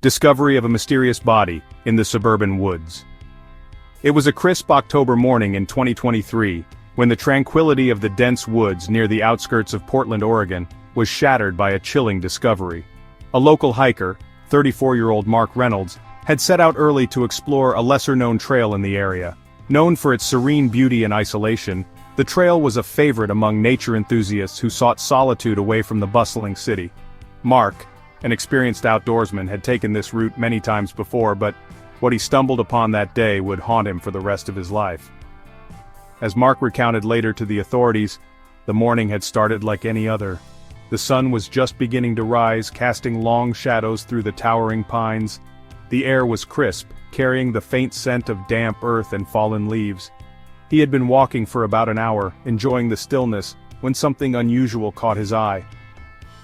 Discovery of a mysterious body in the suburban woods. It was a crisp October morning in 2023, when the tranquility of the dense woods near the outskirts of Portland, Oregon, was shattered by a chilling discovery. A local hiker, 34-year-old Mark Reynolds, had set out early to explore a lesser-known trail in the area. Known for its serene beauty and isolation, the trail was a favorite among nature enthusiasts who sought solitude away from the bustling city. Mark, an experienced outdoorsman, had taken this route many times before, but what he stumbled upon that day would haunt him for the rest of his life. As Mark recounted later to the authorities, the morning had started like any other. The sun was just beginning to rise, casting long shadows through the towering pines. The air was crisp, carrying the faint scent of damp earth and fallen leaves. He had been walking for about an hour, enjoying the stillness, when something unusual caught his eye.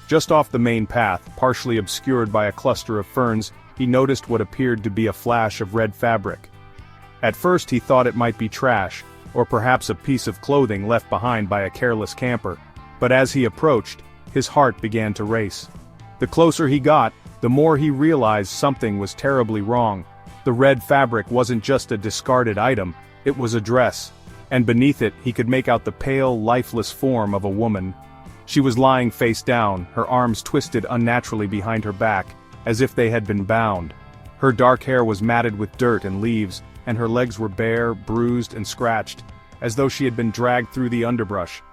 Just off the main path, partially obscured by a cluster of ferns, he noticed what appeared to be a flash of red fabric. At first he thought it might be trash, or perhaps a piece of clothing left behind by a careless camper, but as he approached, his heart began to race. The closer he got, the more he realized something was terribly wrong. The red fabric wasn't just a discarded item, it was a dress, and beneath it he could make out the pale, lifeless form of a woman. She was lying face down, her arms twisted unnaturally behind her back, as if they had been bound. Her dark hair was matted with dirt and leaves, and her legs were bare, bruised and scratched, as though she had been dragged through the underbrush.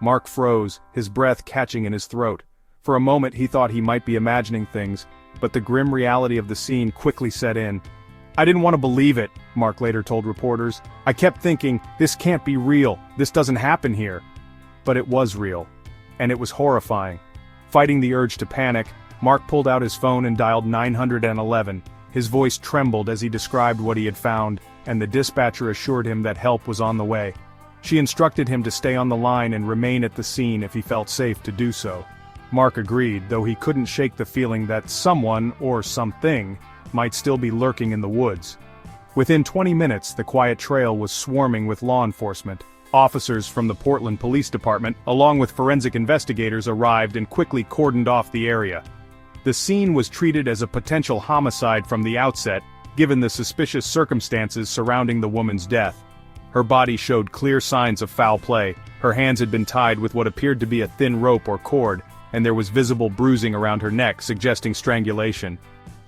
Mark froze, his breath catching in his throat. For a moment he thought he might be imagining things, but the grim reality of the scene quickly set in. "I didn't want to believe it," Mark later told reporters. "I kept thinking, this can't be real, this doesn't happen here." But it was real. And it was horrifying. Fighting the urge to panic, Mark pulled out his phone and dialed 911. His voice trembled as he described what he had found, and the dispatcher assured him that help was on the way. She instructed him to stay on the line and remain at the scene if he felt safe to do so. Mark agreed, though he couldn't shake the feeling that someone, or something, might still be lurking in the woods. Within 20 minutes, the quiet trail was swarming with law enforcement. Officers from the Portland Police Department, along with forensic investigators, arrived and quickly cordoned off the area. The scene was treated as a potential homicide from the outset, given the suspicious circumstances surrounding the woman's death. Her body showed clear signs of foul play, her hands had been tied with what appeared to be a thin rope or cord, and there was visible bruising around her neck suggesting strangulation.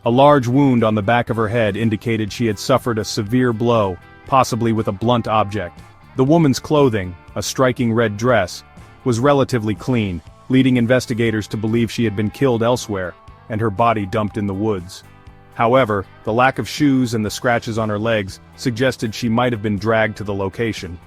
A large wound on the back of her head indicated she had suffered a severe blow, possibly with a blunt object. The woman's clothing, a striking red dress, was relatively clean, leading investigators to believe she had been killed elsewhere, and her body dumped in the woods. However, the lack of shoes and the scratches on her legs suggested she might have been dragged to the location.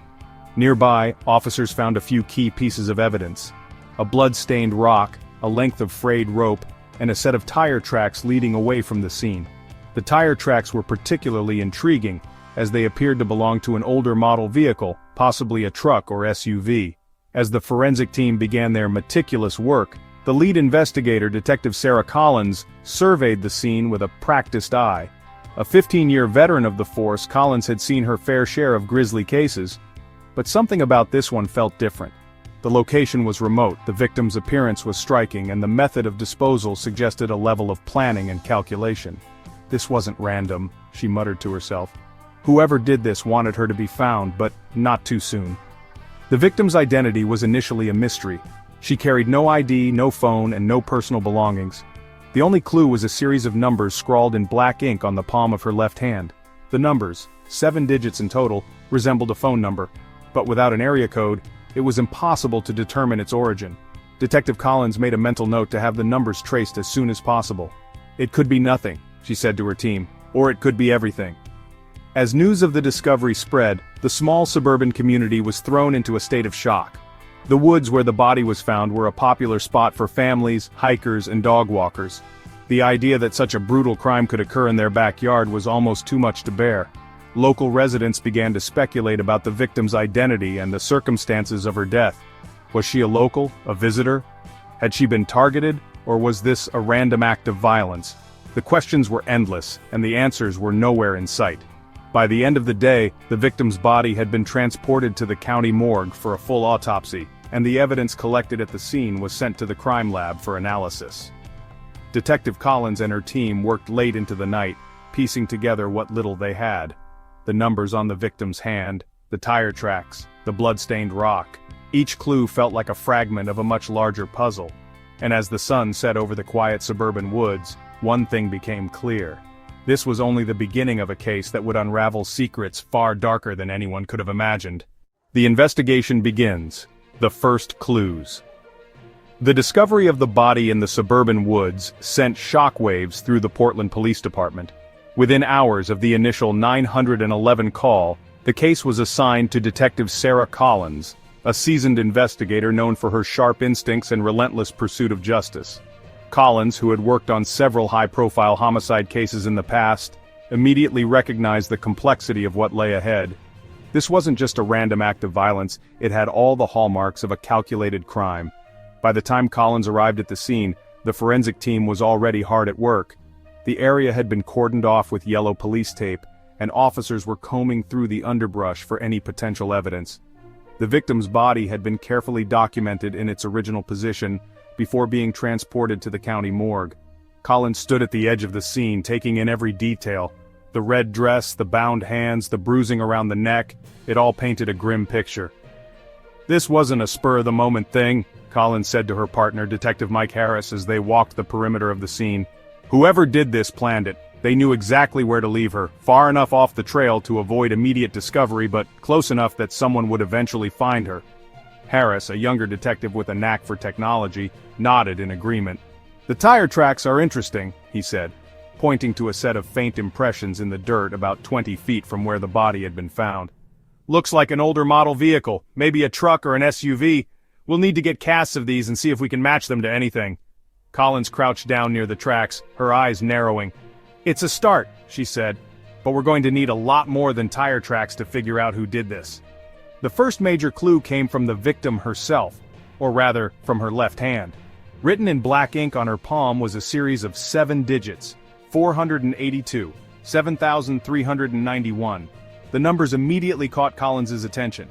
Nearby, officers found a few key pieces of evidence: a blood-stained rock, a length of frayed rope, and a set of tire tracks leading away from the scene. The tire tracks were particularly intriguing, as they appeared to belong to an older model vehicle, possibly a truck or SUV. As the forensic team began their meticulous work, the lead investigator, Detective Sarah Collins, surveyed the scene with a practiced eye. A 15-year veteran of the force, Collins had seen her fair share of grisly cases. But something about this one felt different. The location was remote, the victim's appearance was striking, and the method of disposal suggested a level of planning and calculation. "This wasn't random," she muttered to herself. Whoever did this wanted her to be found, but not too soon. The victim's identity was initially a mystery. She carried no ID, no phone, and no personal belongings. The only clue was a series of numbers scrawled in black ink on the palm of her left hand. The numbers, 7 digits in total, resembled a phone number, but without an area code, it was impossible to determine its origin. Detective Collins made a mental note to have the numbers traced as soon as possible. "It could be nothing," she said to her team, "or it could be everything." As news of the discovery spread, the small suburban community was thrown into a state of shock. The woods where the body was found were a popular spot for families, hikers, and dog walkers. The idea that such a brutal crime could occur in their backyard was almost too much to bear. Local residents began to speculate about the victim's identity and the circumstances of her death. Was she a local, a visitor? Had she been targeted, or was this a random act of violence? The questions were endless, and the answers were nowhere in sight. By the end of the day, the victim's body had been transported to the county morgue for a full autopsy, and the evidence collected at the scene was sent to the crime lab for analysis. Detective Collins and her team worked late into the night, piecing together what little they had. The numbers on the victim's hand, the tire tracks, the blood-stained rock. Each clue felt like a fragment of a much larger puzzle. And as the sun set over the quiet suburban woods, one thing became clear. This was only the beginning of a case that would unravel secrets far darker than anyone could have imagined. The investigation begins. The first clues. The discovery of the body in the suburban woods sent shockwaves through the Portland Police Department. Within hours of the initial 911 call, the case was assigned to Detective Sarah Collins, a seasoned investigator known for her sharp instincts and relentless pursuit of justice. Collins, who had worked on several high-profile homicide cases in the past, immediately recognized the complexity of what lay ahead. This wasn't just a random act of violence, it had all the hallmarks of a calculated crime. By the time Collins arrived at the scene, the forensic team was already hard at work. The area had been cordoned off with yellow police tape, and officers were combing through the underbrush for any potential evidence. The victim's body had been carefully documented in its original position before being transported to the county morgue. Collins stood at the edge of the scene, taking in every detail. The red dress, the bound hands, the bruising around the neck, it all painted a grim picture. "This wasn't a spur-of-the-moment thing," Collins said to her partner, Detective Mike Harris, as they walked the perimeter of the scene. "Whoever did this planned it. They knew exactly where to leave her, far enough off the trail to avoid immediate discovery but close enough that someone would eventually find her." Harris, a younger detective with a knack for technology, nodded in agreement. "The tire tracks are interesting," he said, pointing to a set of faint impressions in the dirt about 20 feet from where the body had been found. "Looks like an older model vehicle, maybe a truck or an SUV. We'll need to get casts of these and see if we can match them to anything." Collins crouched down near the tracks, her eyes narrowing. "It's a start," she said, "but we're going to need a lot more than tire tracks to figure out who did this." The first major clue came from the victim herself, or rather, from her left hand. Written in black ink on her palm was a series of 7 digits, 482, 7,391. The numbers immediately caught Collins's attention.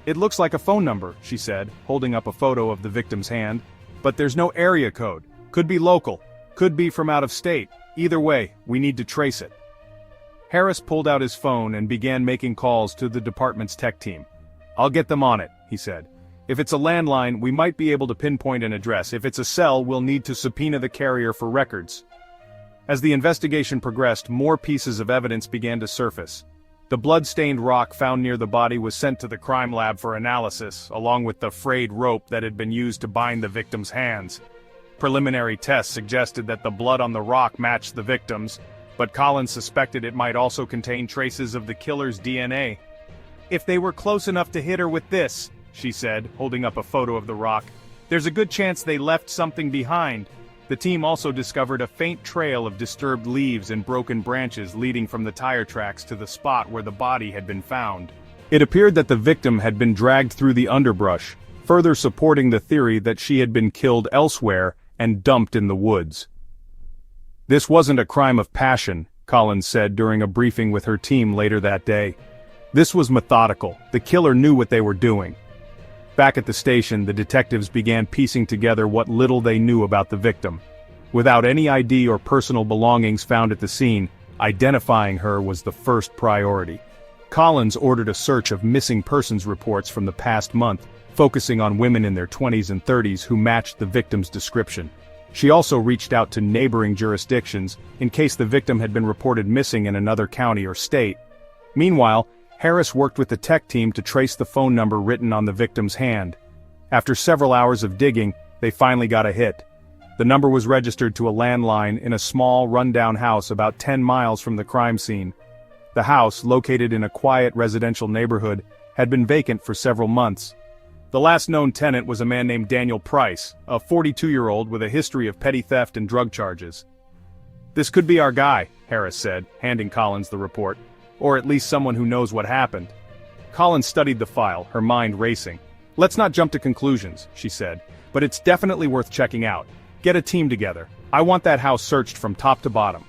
"It looks like a phone number," she said, holding up a photo of the victim's hand, "but there's no area code. Could be local, could be from out of state. Either way, we need to trace it." Harris pulled out his phone and began making calls to the department's tech team. "I'll get them on it," he said. "If it's a landline, we might be able to pinpoint an address. If it's a cell, we'll need to subpoena the carrier for records." As the investigation progressed, more pieces of evidence began to surface. The blood-stained rock found near the body was sent to the crime lab for analysis, along with the frayed rope that had been used to bind the victim's hands. Preliminary tests suggested that the blood on the rock matched the victim's, but Collins suspected it might also contain traces of the killer's DNA. "If they were close enough to hit her with this," she said, holding up a photo of the rock, "there's a good chance they left something behind." The team also discovered a faint trail of disturbed leaves and broken branches leading from the tire tracks to the spot where the body had been found. It appeared that the victim had been dragged through the underbrush, further supporting the theory that she had been killed elsewhere and dumped in the woods. "This wasn't a crime of passion," Collins said during a briefing with her team later that day. "This was methodical. The killer knew what they were doing." Back at the station, the detectives began piecing together what little they knew about the victim. Without any ID or personal belongings found at the scene, identifying her was the first priority. Collins ordered a search of missing persons reports from the past month, focusing on women in their 20s and 30s who matched the victim's description. She also reached out to neighboring jurisdictions in case the victim had been reported missing in another county or state. Meanwhile, Harris worked with the tech team to trace the phone number written on the victim's hand. After several hours of digging, they finally got a hit. The number was registered to a landline in a small, rundown house about 10 miles from the crime scene. The house, located in a quiet residential neighborhood, had been vacant for several months. The last known tenant was a man named Daniel Price, a 42-year-old with a history of petty theft and drug charges. "This could be our guy," Harris said, handing Collins the report. "Or at least someone who knows what happened." Collins studied the file, her mind racing. "Let's not jump to conclusions," she said, "but it's definitely worth checking out. Get a team together. I want that house searched from top to bottom."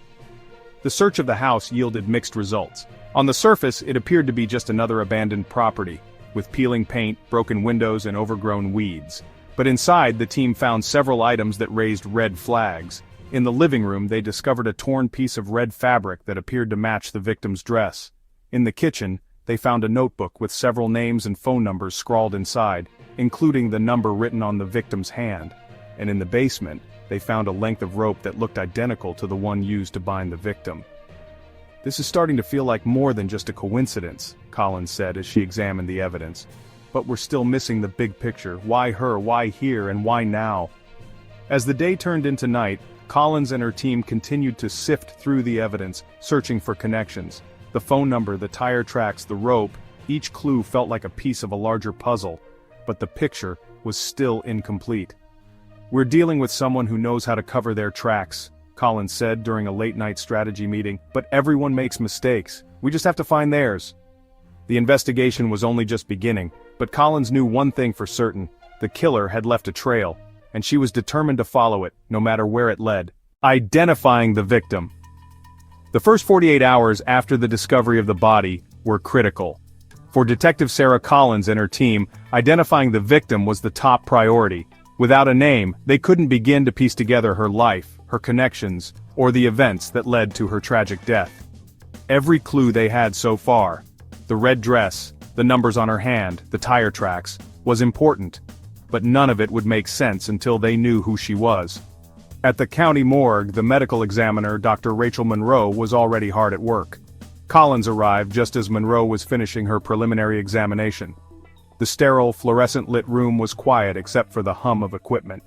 The search of the house yielded mixed results. On the surface, it appeared to be just another abandoned property, with peeling paint, broken windows, and overgrown weeds. But inside, the team found several items that raised red flags. In the living room they discovered a torn piece of red fabric that appeared to match the victim's dress. In the kitchen, they found a notebook with several names and phone numbers scrawled inside, including the number written on the victim's hand. And in the basement, they found a length of rope that looked identical to the one used to bind the victim. "This is starting to feel like more than just a coincidence," Collins said as she examined the evidence. "But we're still missing the big picture. Why her, why here, and why now?" As the day turned into night, Collins and her team continued to sift through the evidence, searching for connections. The phone number, the tire tracks, the rope, each clue felt like a piece of a larger puzzle, but the picture was still incomplete. "We're dealing with someone who knows how to cover their tracks," Collins said during a late-night strategy meeting, "but everyone makes mistakes. We just have to find theirs." The investigation was only just beginning, but Collins knew one thing for certain: the killer had left a trail, and she was determined to follow it, no matter where it led. Identifying the victim. The first 48 hours after the discovery of the body were critical. For Detective Sarah Collins and her team, identifying the victim was the top priority. Without a name, they couldn't begin to piece together her life, her connections, or the events that led to her tragic death. Every clue they had so far, the red dress, the numbers on her hand, the tire tracks, was important, but none of it would make sense until they knew who she was. At the county morgue, the medical examiner, Dr. Rachel Monroe, was already hard at work. Collins arrived just as Monroe was finishing her preliminary examination. The sterile, fluorescent-lit room was quiet except for the hum of equipment.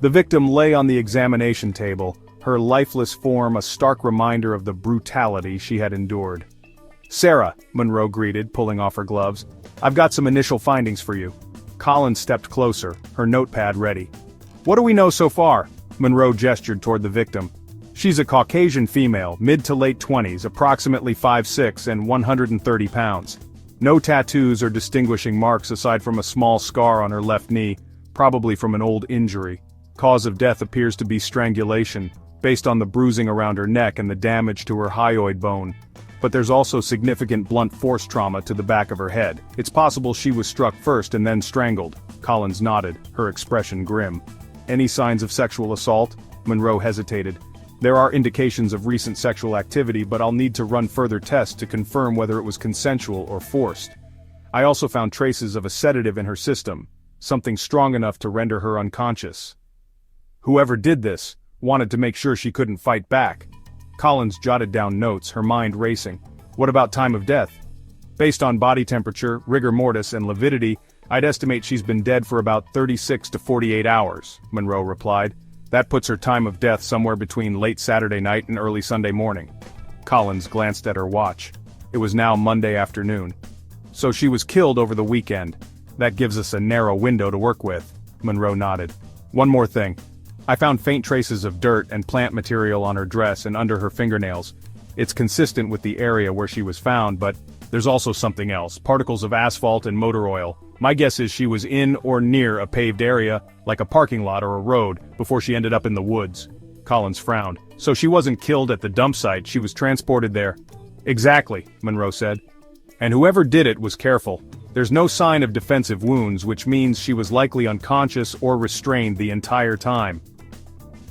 The victim lay on the examination table, her lifeless form a stark reminder of the brutality she had endured. "Sarah," Monroe greeted, pulling off her gloves, "I've got some initial findings for you." Collins stepped closer, her notepad ready. "What do we know so far?" Monroe gestured toward the victim. "She's a Caucasian female, mid to late 20s, approximately 5'6" and 130 pounds. No tattoos or distinguishing marks aside from a small scar on her left knee, probably from an old injury. Cause of death appears to be strangulation, based on the bruising around her neck and the damage to her hyoid bone. But there's also significant blunt force trauma to the back of her head. It's possible she was struck first and then strangled." Collins nodded, her expression grim. "Any signs of sexual assault?" Monroe hesitated. "There are indications of recent sexual activity, but I'll need to run further tests to confirm whether it was consensual or forced. I also found traces of a sedative in her system, something strong enough to render her unconscious. Whoever did this wanted to make sure she couldn't fight back." Collins jotted down notes, her mind racing. "What about time of death?" "Based on body temperature, rigor mortis, and lividity, I'd estimate she's been dead for about 36 to 48 hours, Monroe replied. "That puts her time of death somewhere between late Saturday night and early Sunday morning." Collins glanced at her watch. It was now Monday afternoon. "So she was killed over the weekend. That gives us a narrow window to work with." Monroe nodded. "One more thing. I found faint traces of dirt and plant material on her dress and under her fingernails. It's consistent with the area where she was found, but there's also something else, particles of asphalt and motor oil. My guess is she was in or near a paved area, like a parking lot or a road, before she ended up in the woods." Collins frowned. "So she wasn't killed at the dump site, she was transported there." "Exactly," Monroe said. "And whoever did it was careful. There's no sign of defensive wounds, which means she was likely unconscious or restrained the entire time."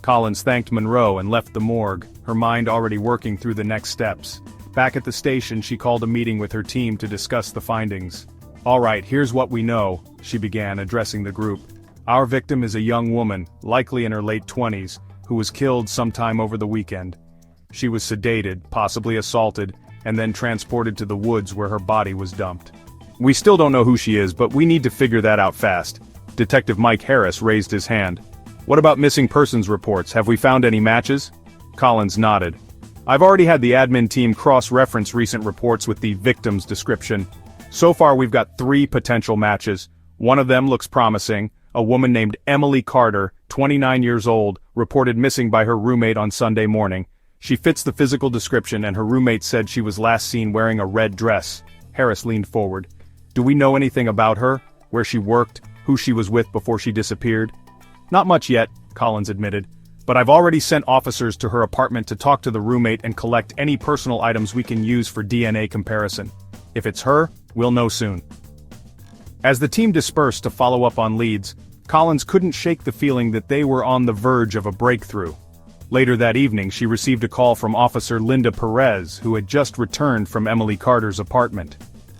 Collins thanked Monroe and left the morgue, her mind already working through the next steps. Back at the station, she called a meeting with her team to discuss the findings. "All right, here's what we know," she began, addressing the group. "Our victim is a young woman, likely in her late 20s, who was killed sometime over the weekend. She was sedated, possibly assaulted, and then transported to the woods where her body was dumped. We still don't know who she is, but we need to figure that out fast." Detective Mike Harris raised his hand. "What about missing persons reports? Have we found any matches?" Collins nodded. "I've already had the admin team cross-reference recent reports with the victim's description. So far we've got 3 potential matches. One of them looks promising. A woman named Emily Carter, 29 years old, reported missing by her roommate on Sunday morning. She fits the physical description and her roommate said she was last seen wearing a red dress." Harris leaned forward. "Do we know anything about her? Where she worked? Who she was with before she disappeared?" "Not much yet," Collins admitted. "But I've already sent officers to her apartment to talk to the roommate and collect any personal items we can use for DNA comparison. If it's her, we'll know soon." As the team dispersed to follow up on leads, Collins couldn't shake the feeling that they were on the verge of a breakthrough. Later that evening she received a call from Officer Linda Perez, who had just returned from Emily Carter's apartment.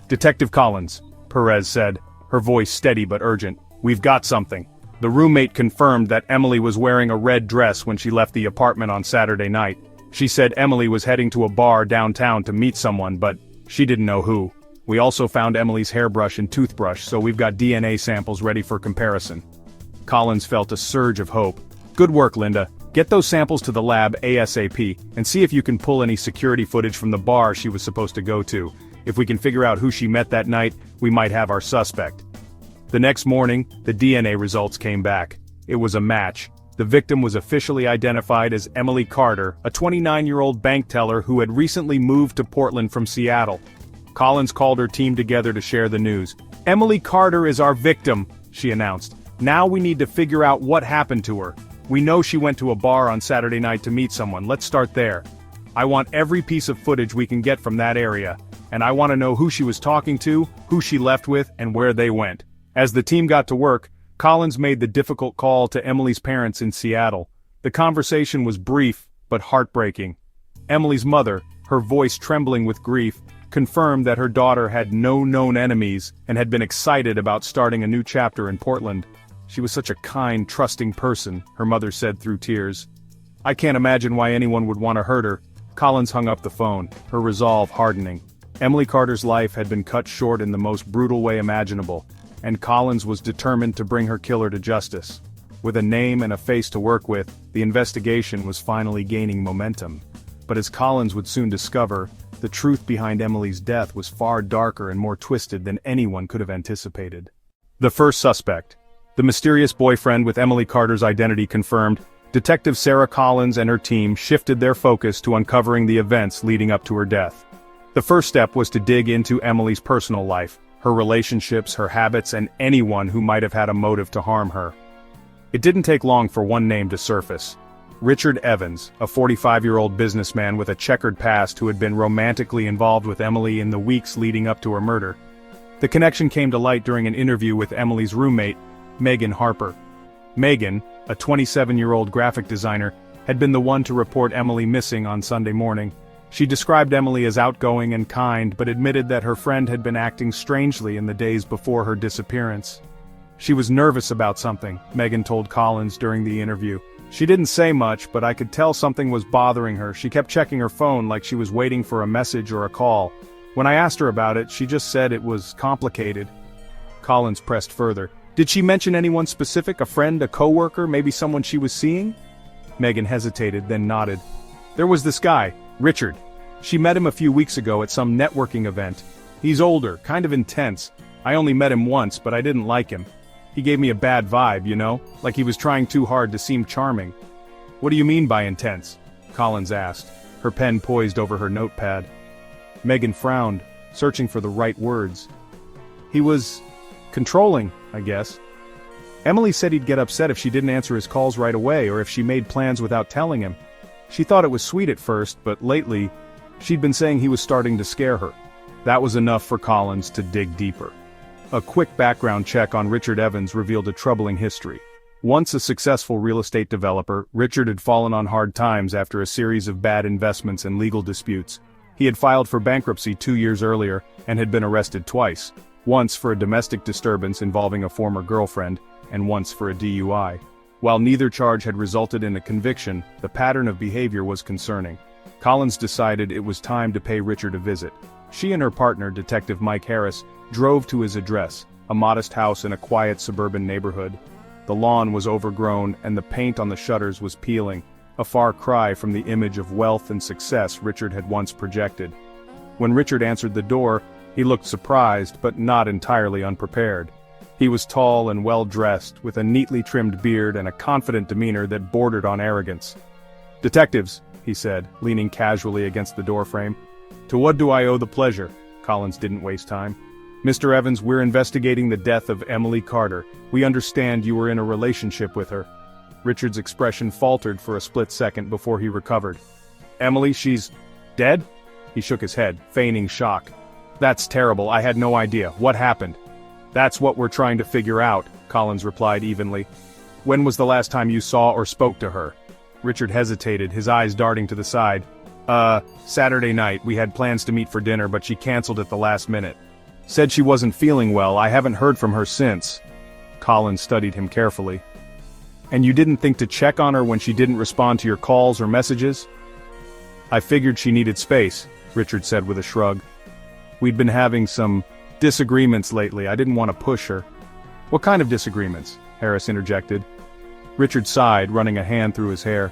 "Detective Collins," Perez said, her voice steady but urgent, "we've got something." The roommate confirmed that Emily was wearing a red dress when she left the apartment on Saturday night. She said Emily was heading to a bar downtown to meet someone, but she didn't know who. "We also found Emily's hairbrush and toothbrush, so we've got DNA samples ready for comparison." Collins felt a surge of hope. "Good work, Linda. Get those samples to the lab ASAP, and see if you can pull any security footage from the bar she was supposed to go to. If we can figure out who she met that night, we might have our suspect." The next morning, the DNA results came back. It was a match. The victim was officially identified as Emily Carter, a 29-year-old bank teller who had recently moved to Portland from Seattle. Collins called her team together to share the news. "Emily Carter is our victim," she announced. "Now we need to figure out what happened to her. We know she went to a bar on Saturday night to meet someone. Let's start there. I want every piece of footage we can get from that area, and I want to know who she was talking to, who she left with, and where they went." As the team got to work, Collins made the difficult call to Emily's parents in Seattle. The conversation was brief, but heartbreaking. Emily's mother, her voice trembling with grief, confirmed that her daughter had no known enemies and had been excited about starting a new chapter in Portland. "She was such a kind, trusting person," her mother said through tears. "I can't imagine why anyone would want to hurt her." Collins hung up the phone, her resolve hardening. Emily Carter's life had been cut short in the most brutal way imaginable, and Collins was determined to bring her killer to justice. With a name and a face to work with, the investigation was finally gaining momentum. But as Collins would soon discover, the truth behind Emily's death was far darker and more twisted than anyone could have anticipated. The first suspect. The mysterious boyfriend with Emily Carter's identity confirmed, Detective Sarah Collins and her team shifted their focus to uncovering the events leading up to her death. The first step was to dig into Emily's personal life, her relationships, her habits, and anyone who might have had a motive to harm her. It didn't take long for one name to surface. Richard Evans, a 45-year-old businessman with a checkered past who had been romantically involved with Emily in the weeks leading up to her murder. The connection came to light during an interview with Emily's roommate, Megan Harper. Megan, a 27-year-old graphic designer, had been the one to report Emily missing on Sunday morning. She described Emily as outgoing and kind, but admitted that her friend had been acting strangely in the days before her disappearance. "She was nervous about something," Megan told Collins during the interview. "She didn't say much, but I could tell something was bothering her. She kept checking her phone like she was waiting for a message or a call. When I asked her about it, she just said it was complicated." Collins pressed further. "Did she mention anyone specific, a friend, a coworker, maybe someone she was seeing?" Megan hesitated, then nodded. "There was this guy, Richard. She met him a few weeks ago at some networking event. He's older, kind of intense. I only met him once, but I didn't like him. He gave me a bad vibe, you know, like he was trying too hard to seem charming." "What do you mean by intense?" Collins asked, her pen poised over her notepad. Megan frowned, searching for the right words. "He was controlling, I guess. Emily said he'd get upset if she didn't answer his calls right away or if she made plans without telling him. She thought it was sweet at first, but lately, she'd been saying he was starting to scare her." That was enough for Collins to dig deeper. A quick background check on Richard Evans revealed a troubling history. Once a successful real estate developer, Richard had fallen on hard times after a series of bad investments and legal disputes. He had filed for bankruptcy 2 years earlier and had been arrested twice. Once for a domestic disturbance involving a former girlfriend, and once for a DUI. While neither charge had resulted in a conviction, the pattern of behavior was concerning. Collins decided it was time to pay Richard a visit. She and her partner, Detective Mike Harris, drove to his address, a modest house in a quiet suburban neighborhood. The lawn was overgrown and the paint on the shutters was peeling, a far cry from the image of wealth and success Richard had once projected. When Richard answered the door, he looked surprised but not entirely unprepared. He was tall and well-dressed, with a neatly trimmed beard and a confident demeanor that bordered on arrogance. "Detectives," he said, leaning casually against the doorframe. "To what do I owe the pleasure?" Collins didn't waste time. "Mr. Evans, we're investigating the death of Emily Carter. We understand you were in a relationship with her." Richard's expression faltered for a split second before he recovered. "Emily, she's dead?" He shook his head, feigning shock. "That's terrible, I had no idea. What happened?" "That's what we're trying to figure out," Collins replied evenly. "When was the last time you saw or spoke to her?" Richard hesitated, his eyes darting to the side. Saturday night, we had plans to meet for dinner but she canceled at the last minute. Said she wasn't feeling well, I haven't heard from her since. Collins studied him carefully. And you didn't think to check on her when she didn't respond to your calls or messages? I figured she needed space, Richard said with a shrug. We'd been having some disagreements lately, I didn't want to push her. What kind of disagreements? Harris interjected. Richard sighed, running a hand through his hair.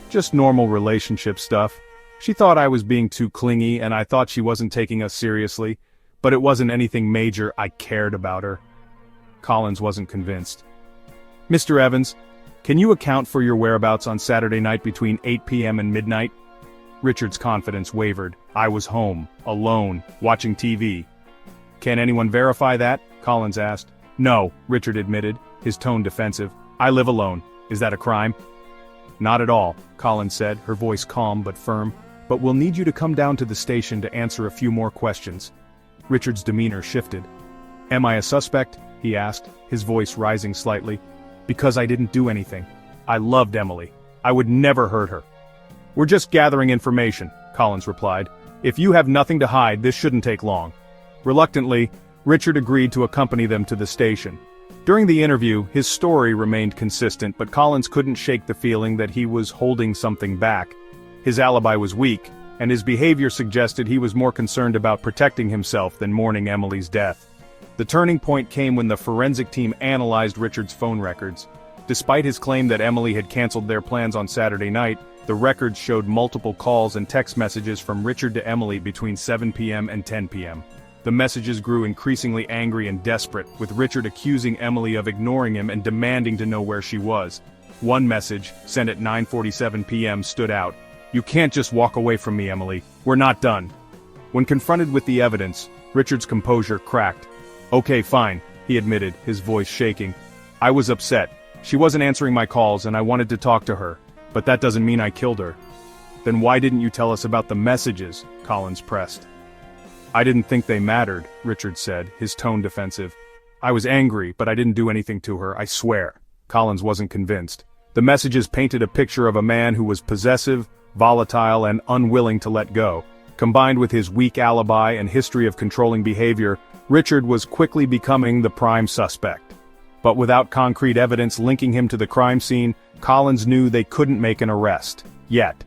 Just normal relationship stuff. She thought I was being too clingy and I thought she wasn't taking us seriously, but it wasn't anything major, I cared about her. Collins wasn't convinced. Mr. Evans, can you account for your whereabouts on Saturday night between 8 p.m. and midnight? Richard's confidence wavered. I was home, alone, watching TV. Can anyone verify that? Collins asked. No, Richard admitted, his tone defensive. I live alone. Is that a crime? Not at all, Collins said, her voice calm but firm. But we'll need you to come down to the station to answer a few more questions. Richard's demeanor shifted. Am I a suspect? He asked, his voice rising slightly. Because I didn't do anything. I loved Emily. I would never hurt her. We're just gathering information, Collins replied. If you have nothing to hide, this shouldn't take long. Reluctantly, Richard agreed to accompany them to the station. During the interview, his story remained consistent, but Collins couldn't shake the feeling that he was holding something back. His alibi was weak, and his behavior suggested he was more concerned about protecting himself than mourning Emily's death. The turning point came when the forensic team analyzed Richard's phone records. Despite his claim that Emily had canceled their plans on Saturday night, the records showed multiple calls and text messages from Richard to Emily between 7 p.m. and 10 p.m. The messages grew increasingly angry and desperate, with Richard accusing Emily of ignoring him and demanding to know where she was. One message, sent at 9:47 p.m., stood out. You can't just walk away from me, Emily. We're not done. When confronted with the evidence, Richard's composure cracked. Okay, fine, he admitted, his voice shaking. I was upset. She wasn't answering my calls and I wanted to talk to her, but that doesn't mean I killed her. Then why didn't you tell us about the messages? Collins pressed. I didn't think they mattered, Richard said, his tone defensive. I was angry, but I didn't do anything to her, I swear. Collins wasn't convinced. The messages painted a picture of a man who was possessive, volatile, and unwilling to let go. Combined with his weak alibi and history of controlling behavior, Richard was quickly becoming the prime suspect. But without concrete evidence linking him to the crime scene, Collins knew they couldn't make an arrest. Yet.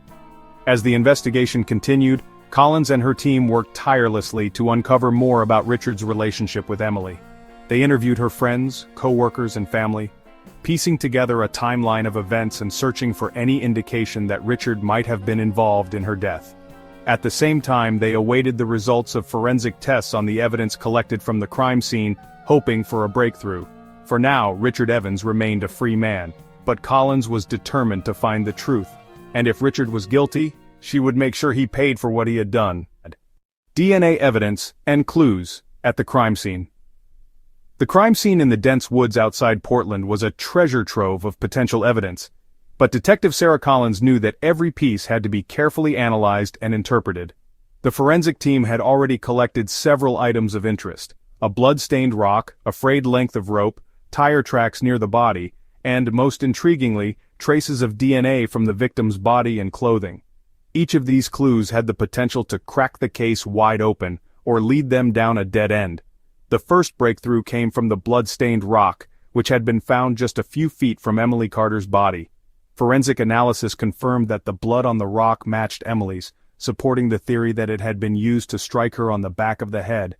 As the investigation continued, Collins and her team worked tirelessly to uncover more about Richard's relationship with Emily. They interviewed her friends, co-workers, and family, piecing together a timeline of events and searching for any indication that Richard might have been involved in her death. At the same time, they awaited the results of forensic tests on the evidence collected from the crime scene, hoping for a breakthrough. For now, Richard Evans remained a free man, but Collins was determined to find the truth. And if Richard was guilty, she would make sure he paid for what he had done. DNA evidence and clues at the crime scene. The crime scene in the dense woods outside Portland was a treasure trove of potential evidence. But Detective Sarah Collins knew that every piece had to be carefully analyzed and interpreted. The forensic team had already collected several items of interest: a blood-stained rock, a frayed length of rope, tire tracks near the body, and, most intriguingly, traces of DNA from the victim's body and clothing. Each of these clues had the potential to crack the case wide open, or lead them down a dead end. The first breakthrough came from the blood-stained rock, which had been found just a few feet from Emily Carter's body. Forensic analysis confirmed that the blood on the rock matched Emily's, supporting the theory that it had been used to strike her on the back of the head.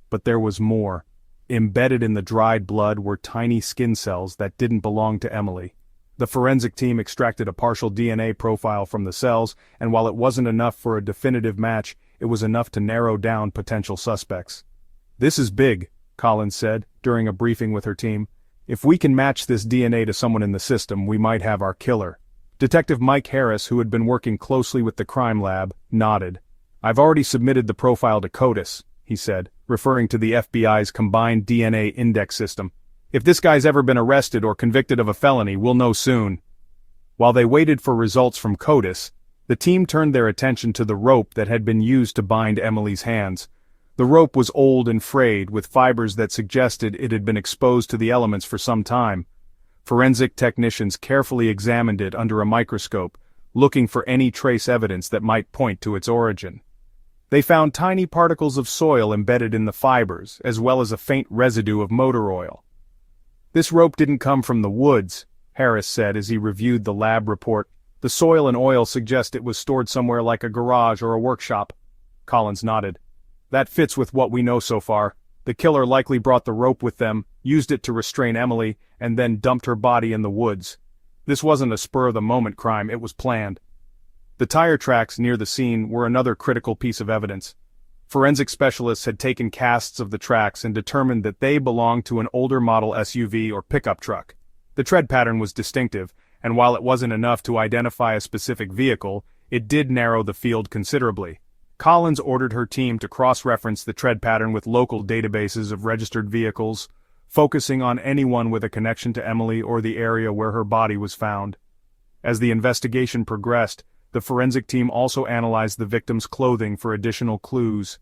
But there was more. Embedded in the dried blood were tiny skin cells that didn't belong to Emily. The forensic team extracted a partial DNA profile from the cells, and while it wasn't enough for a definitive match, it was enough to narrow down potential suspects. This is big, Collins said, during a briefing with her team. If we can match this DNA to someone in the system, we might have our killer. Detective Mike Harris, who had been working closely with the crime lab, nodded. I've already submitted the profile to CODIS, he said, referring to the FBI's combined DNA index system. If this guy's ever been arrested or convicted of a felony, we'll know soon. While they waited for results from CODIS, the team turned their attention to the rope that had been used to bind Emily's hands. The rope was old and frayed, with fibers that suggested it had been exposed to the elements for some time. Forensic technicians carefully examined it under a microscope, looking for any trace evidence that might point to its origin. They found tiny particles of soil embedded in the fibers, as well as a faint residue of motor oil. "This rope didn't come from the woods," Harris said as he reviewed the lab report. "The soil and oil suggest it was stored somewhere like a garage or a workshop." Collins nodded. "That fits with what we know so far. The killer likely brought the rope with them, used it to restrain Emily, and then dumped her body in the woods. This wasn't a spur-of-the-moment crime, it was planned." The tire tracks near the scene were another critical piece of evidence. Forensic specialists had taken casts of the tracks and determined that they belonged to an older model SUV or pickup truck. The tread pattern was distinctive, and while it wasn't enough to identify a specific vehicle, it did narrow the field considerably. Collins ordered her team to cross-reference the tread pattern with local databases of registered vehicles, focusing on anyone with a connection to Emily or the area where her body was found. As the investigation progressed, the forensic team also analyzed the victim's clothing for additional clues.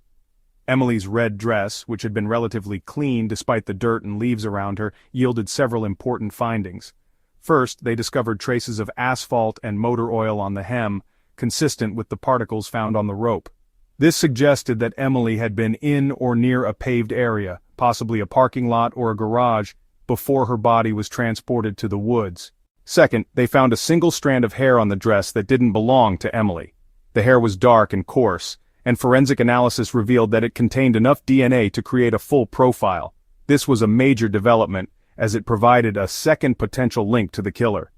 Emily's red dress, which had been relatively clean despite the dirt and leaves around her, yielded several important findings. First, they discovered traces of asphalt and motor oil on the hem, consistent with the particles found on the rope. This suggested that Emily had been in or near a paved area, possibly a parking lot or a garage, before her body was transported to the woods. Second, they found a single strand of hair on the dress that didn't belong to Emily. The hair was dark and coarse, and forensic analysis revealed that it contained enough DNA to create a full profile. This was a major development, as it provided a second potential link to the killer.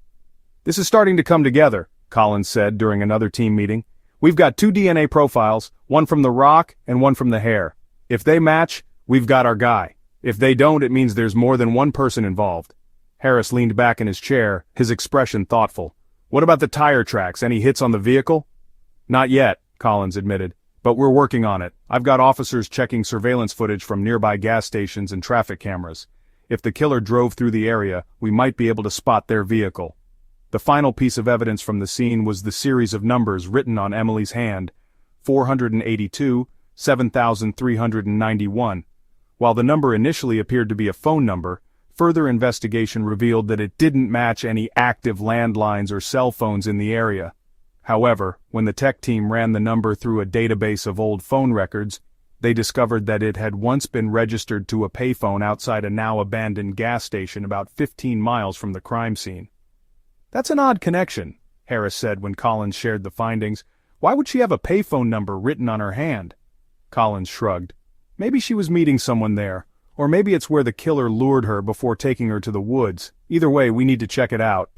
"This is starting to come together," Collins said during another team meeting. "We've got 2 DNA profiles, one from the rock and one from the hair. If they match, we've got our guy. If they don't, it means there's more than one person involved." Harris leaned back in his chair, his expression thoughtful. "What about the tire tracks? Any hits on the vehicle?" "Not yet," Collins admitted, "but we're working on it. I've got officers checking surveillance footage from nearby gas stations and traffic cameras. If the killer drove through the area, we might be able to spot their vehicle." The final piece of evidence from the scene was the series of numbers written on Emily's hand: 482, 7391. While the number initially appeared to be a phone number, further investigation revealed that it didn't match any active landlines or cell phones in the area. However, when the tech team ran the number through a database of old phone records, they discovered that it had once been registered to a payphone outside a now-abandoned gas station about 15 miles from the crime scene. "That's an odd connection," Harris said when Collins shared the findings. "Why would she have a payphone number written on her hand?" Collins shrugged. "Maybe she was meeting someone there. Or maybe it's where the killer lured her before taking her to the woods. Either way, we need to check it out."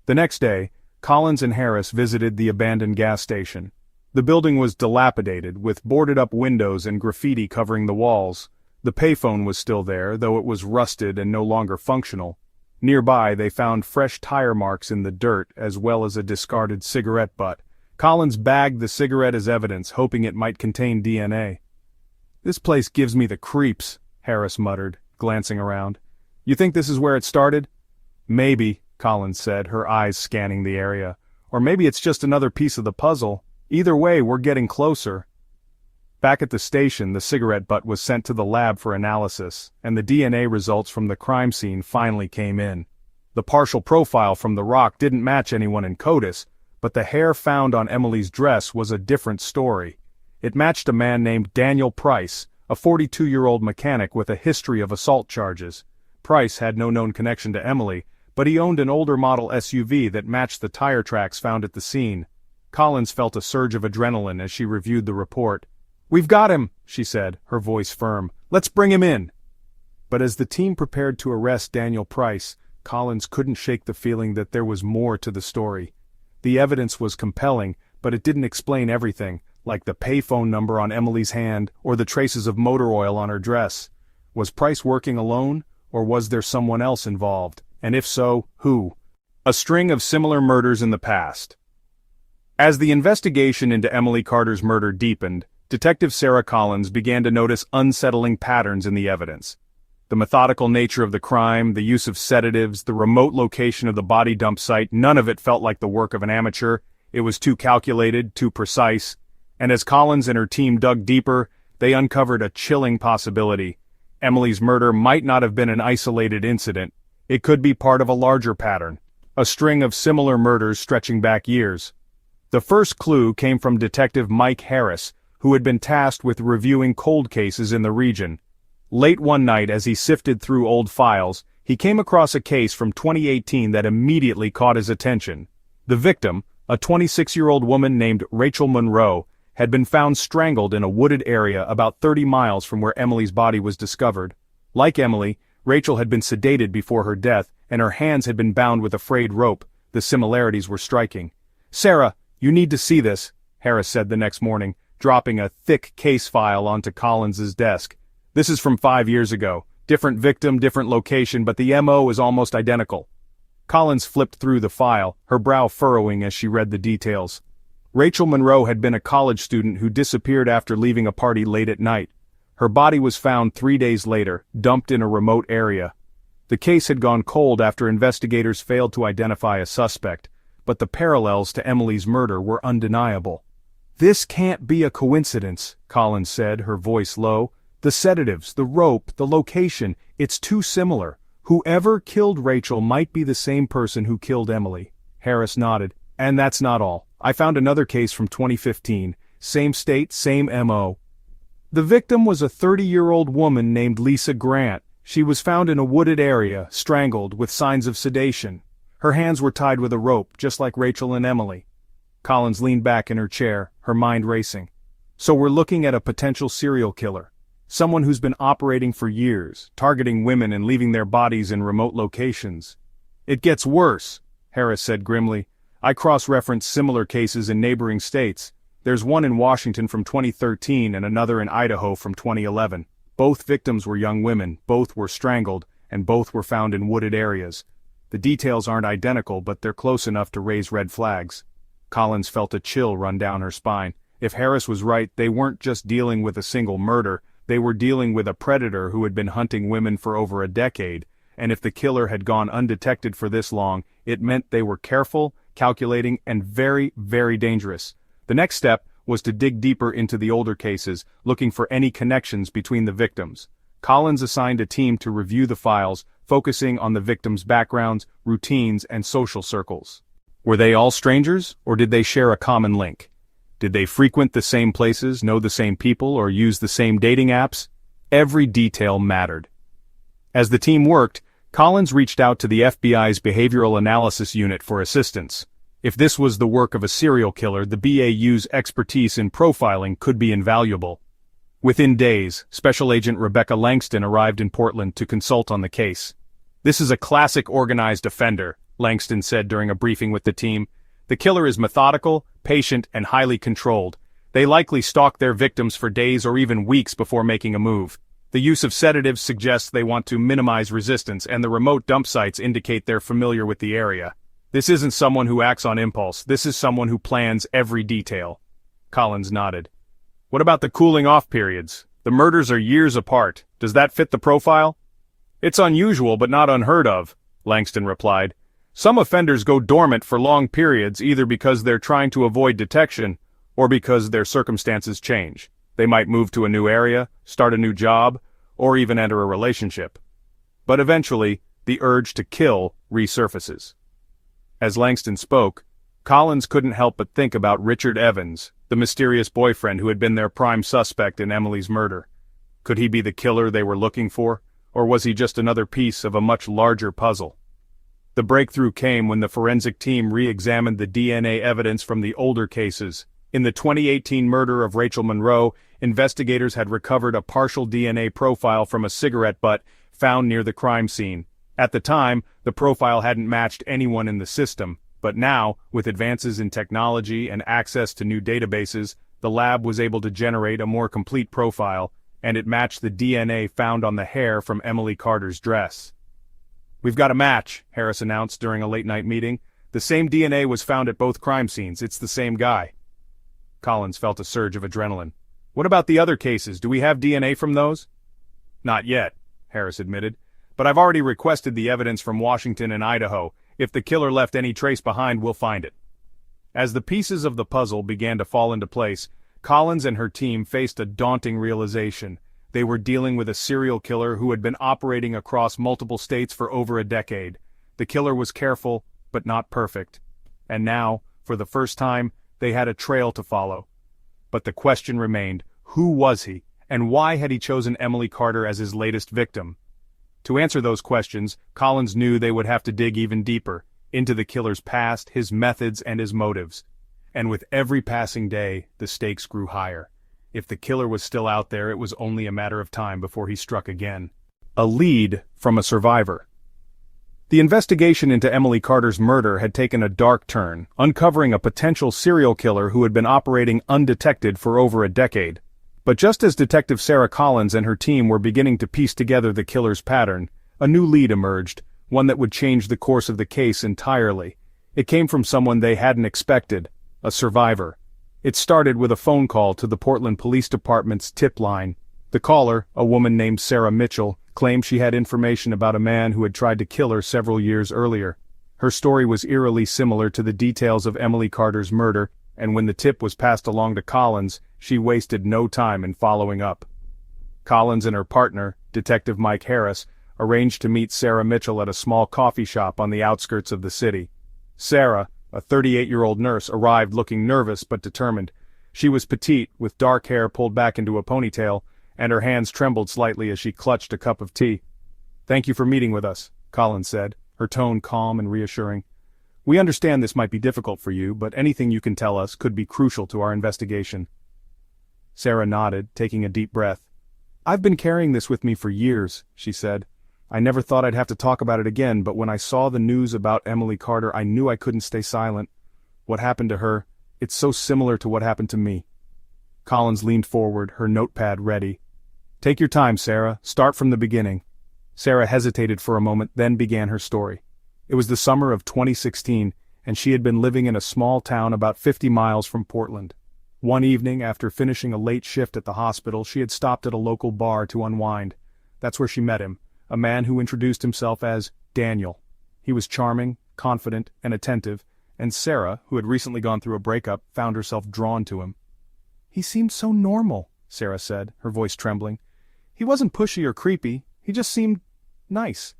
The next day, Collins and Harris visited the abandoned gas station. The building was dilapidated, with boarded-up windows and graffiti covering the walls. The payphone was still there, though it was rusted and no longer functional. Nearby, they found fresh tire marks in the dirt, as well as a discarded cigarette butt. Collins bagged the cigarette as evidence, hoping it might contain DNA. "This place gives me the creeps," Harris muttered, glancing around. "You think this is where it started?" "Maybe," Collins said, her eyes scanning the area. "Or maybe it's just another piece of the puzzle. Either way, we're getting closer." Back at the station, the cigarette butt was sent to the lab for analysis, and the DNA results from the crime scene finally came in. The partial profile from the rock didn't match anyone in CODIS, but the hair found on Emily's dress was a different story. It matched a man named Daniel Price, a 42-year-old mechanic with a history of assault charges. Price had no known connection to Emily, but he owned an older model SUV that matched the tire tracks found at the scene. Collins felt a surge of adrenaline as she reviewed the report. "We've got him," she said, her voice firm. "Let's bring him in." But as the team prepared to arrest Daniel Price, Collins couldn't shake the feeling that there was more to the story. The evidence was compelling, but it didn't explain everything, like the payphone number on Emily's hand or the traces of motor oil on her dress. Was Price working alone, or was there someone else involved? And if so, who? A string of similar murders in the past. As the investigation into Emily Carter's murder deepened, Detective Sarah Collins began to notice unsettling patterns in the evidence. The methodical nature of the crime, the use of sedatives, the remote location of the body dump site, none of it felt like the work of an amateur. It was too calculated, too precise. And as Collins and her team dug deeper, they uncovered a chilling possibility. Emily's murder might not have been an isolated incident. It could be part of a larger pattern, a string of similar murders stretching back years. The first clue came from Detective Mike Harris, who had been tasked with reviewing cold cases in the region. Late one night as he sifted through old files, he came across a case from 2018 that immediately caught his attention. The victim, a 26-year-old woman named Rachel Monroe, had been found strangled in a wooded area about 30 miles from where Emily's body was discovered. Like Emily, Rachel had been sedated before her death, and her hands had been bound with a frayed rope. The similarities were striking. "Sarah, you need to see this," Harris said the next morning, dropping a thick case file onto Collins's desk. "This is from 5 years ago. Different victim, different location, but the MO is almost identical." Collins flipped through the file, her brow furrowing as she read the details. Rachel Monroe had been a college student who disappeared after leaving a party late at night. Her body was found 3 days later, dumped in a remote area. The case had gone cold after investigators failed to identify a suspect, but the parallels to Emily's murder were undeniable. "This can't be a coincidence," Collins said, her voice low. "The sedatives, the rope, the location, it's too similar. Whoever killed Rachel might be the same person who killed Emily." Harris nodded. "And that's not all. I found another case from 2015. Same state, same MO. The victim was a 30-year-old woman named Lisa Grant. She was found in a wooded area, strangled, with signs of sedation. Her hands were tied with a rope, just like Rachel and Emily." Collins leaned back in her chair, her mind racing. "So we're looking at a potential serial killer. Someone who's been operating for years, targeting women and leaving their bodies in remote locations." "It gets worse," Harris said grimly. "I cross-referenced similar cases in neighboring states. There's one in Washington from 2013 and another in Idaho from 2011. Both victims were young women, both were strangled, and both were found in wooded areas. The details aren't identical, but they're close enough to raise red flags." Collins felt a chill run down her spine. If Harris was right, they weren't just dealing with a single murder, they were dealing with a predator who had been hunting women for over a decade, and if the killer had gone undetected for this long, it meant they were careful, calculating, and very, very dangerous. The next step was to dig deeper into the older cases, looking for any connections between the victims. Collins assigned a team to review the files, focusing on the victims' backgrounds, routines, and social circles. Were they all strangers, or did they share a common link? Did they frequent the same places, know the same people, or use the same dating apps? Every detail mattered. As the team worked, Collins reached out to the FBI's Behavioral Analysis Unit for assistance. If this was the work of a serial killer, the BAU's expertise in profiling could be invaluable. Within days, Special Agent Rebecca Langston arrived in Portland to consult on the case. "This is a classic organized offender," Langston said during a briefing with the team. "The killer is methodical, patient, and highly controlled. They likely stalk their victims for days or even weeks before making a move. The use of sedatives suggests they want to minimize resistance, and the remote dump sites indicate they're familiar with the area. This isn't someone who acts on impulse, this is someone who plans every detail." Collins nodded. "What about the cooling-off periods? The murders are years apart. Does that fit the profile?" "It's unusual but not unheard of," Langston replied. "Some offenders go dormant for long periods either because they're trying to avoid detection or because their circumstances change. They might move to a new area, start a new job, or even enter a relationship. But eventually, the urge to kill resurfaces." As Langston spoke, Collins couldn't help but think about Richard Evans, the mysterious boyfriend who had been their prime suspect in Emily's murder. Could he be the killer they were looking for, or was he just another piece of a much larger puzzle? The breakthrough came when the forensic team re-examined the DNA evidence from the older cases. In the 2018 murder of Rachel Monroe, investigators had recovered a partial DNA profile from a cigarette butt found near the crime scene. At the time, the profile hadn't matched anyone in the system, but now, with advances in technology and access to new databases, the lab was able to generate a more complete profile, and it matched the DNA found on the hair from Emily Carter's dress. "We've got a match," Harris announced during a late-night meeting. "The same DNA was found at both crime scenes. It's the same guy." Collins felt a surge of adrenaline. "What about the other cases? Do we have DNA from those?" "Not yet," Harris admitted. "But I've already requested the evidence from Washington and Idaho. If the killer left any trace behind, we'll find it." As the pieces of the puzzle began to fall into place, Collins and her team faced a daunting realization. They were dealing with a serial killer who had been operating across multiple states for over a decade. The killer was careful, but not perfect. And now, for the first time, they had a trail to follow. But the question remained, who was he, and why had he chosen Emily Carter as his latest victim? To answer those questions, Collins knew they would have to dig even deeper, into the killer's past, his methods, and his motives. And with every passing day, the stakes grew higher. If the killer was still out there, it was only a matter of time before he struck again. A lead from a survivor. The investigation into Emily Carter's murder had taken a dark turn, uncovering a potential serial killer who had been operating undetected for over a decade. But just as Detective Sarah Collins and her team were beginning to piece together the killer's pattern, a new lead emerged, one that would change the course of the case entirely. It came from someone they hadn't expected, a survivor. It started with a phone call to the Portland Police Department's tip line. The caller, a woman named Sarah Mitchell, claimed she had information about a man who had tried to kill her several years earlier. Her story was eerily similar to the details of Emily Carter's murder, and when the tip was passed along to Collins, she wasted no time in following up. Collins and her partner, Detective Mike Harris, arranged to meet Sarah Mitchell at a small coffee shop on the outskirts of the city. Sarah, a 38-year-old nurse, arrived looking nervous but determined. She was petite, with dark hair pulled back into a ponytail, and her hands trembled slightly as she clutched a cup of tea. "Thank you for meeting with us," Collins said, her tone calm and reassuring. "We understand this might be difficult for you, but anything you can tell us could be crucial to our investigation." Sarah nodded, taking a deep breath. "I've been carrying this with me for years," she said. "I never thought I'd have to talk about it again, but when I saw the news about Emily Carter, I knew I couldn't stay silent. What happened to her, it's so similar to what happened to me." Collins leaned forward, her notepad ready. "Take your time, Sarah. Start from the beginning." Sarah hesitated for a moment, then began her story. It was the summer of 2016, and she had been living in a small town about 50 miles from Portland. One evening, after finishing a late shift at the hospital, she had stopped at a local bar to unwind. That's where she met him, a man who introduced himself as Daniel. He was charming, confident, and attentive, and Sarah, who had recently gone through a breakup, found herself drawn to him. "He seemed so normal," Sarah said, her voice trembling. "He wasn't pushy or creepy, he just seemed nice.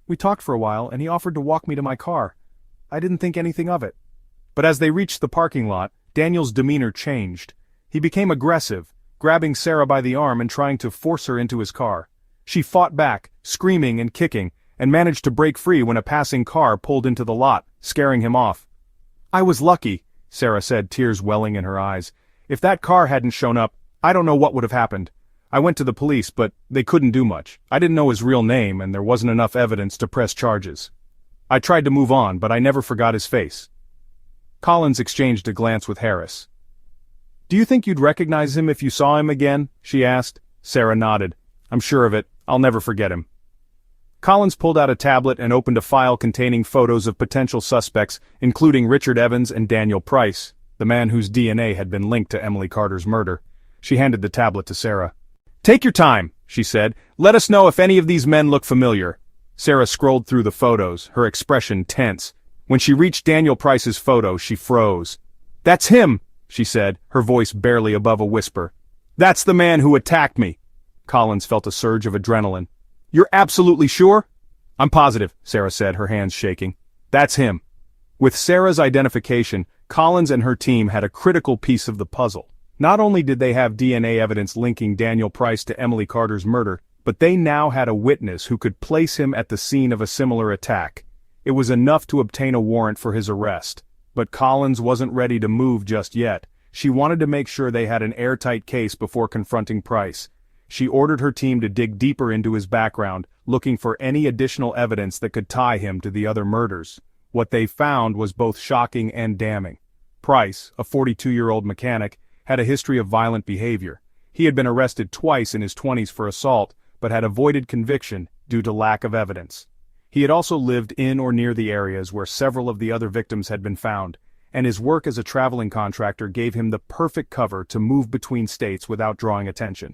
We talked for a while, and he offered to walk me to my car. I didn't think anything of it." But as they reached the parking lot, Daniel's demeanor changed. He became aggressive, grabbing Sarah by the arm and trying to force her into his car. She fought back, screaming and kicking, and managed to break free when a passing car pulled into the lot, scaring him off. "I was lucky," Sarah said, tears welling in her eyes. "If that car hadn't shown up, I don't know what would have happened. I went to the police, but they couldn't do much. I didn't know his real name, and there wasn't enough evidence to press charges. I tried to move on, but I never forgot his face." Collins exchanged a glance with Harris. "Do you think you'd recognize him if you saw him again?" she asked. Sarah nodded. "I'm sure of it. I'll never forget him." Collins pulled out a tablet and opened a file containing photos of potential suspects, including Richard Evans and Daniel Price, the man whose DNA had been linked to Emily Carter's murder. She handed the tablet to Sarah. "Take your time," she said. "Let us know if any of these men look familiar." Sarah scrolled through the photos, her expression tense. When she reached Daniel Price's photo, she froze. "That's him," she said, her voice barely above a whisper. "That's the man who attacked me." Collins felt a surge of adrenaline. "You're absolutely sure?" "I'm positive," Sarah said, her hands shaking. "That's him." With Sarah's identification, Collins and her team had a critical piece of the puzzle. Not only did they have DNA evidence linking Daniel Price to Emily Carter's murder, but they now had a witness who could place him at the scene of a similar attack. It was enough to obtain a warrant for his arrest. But Collins wasn't ready to move just yet. She wanted to make sure they had an airtight case before confronting Price. She ordered her team to dig deeper into his background, looking for any additional evidence that could tie him to the other murders. What they found was both shocking and damning. Price, a 42-year-old mechanic, had a history of violent behavior. He had been arrested twice in his 20s for assault, but had avoided conviction due to lack of evidence. He had also lived in or near the areas where several of the other victims had been found, and his work as a traveling contractor gave him the perfect cover to move between states without drawing attention.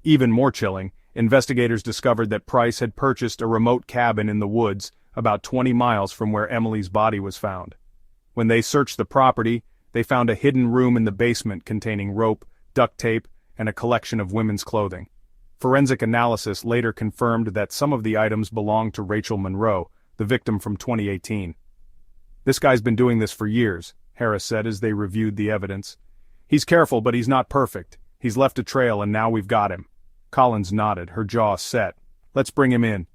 Even more chilling, investigators discovered that Price had purchased a remote cabin in the woods, about 20 miles from where Emily's body was found. When they searched the property, they found a hidden room in the basement containing rope, duct tape, and a collection of women's clothing. Forensic analysis later confirmed that some of the items belonged to Rachel Monroe, the victim from 2018. "This guy's been doing this for years," Harris said as they reviewed the evidence. "He's careful, but he's not perfect. He's left a trail and now we've got him." Collins nodded, her jaw set. "Let's bring him in."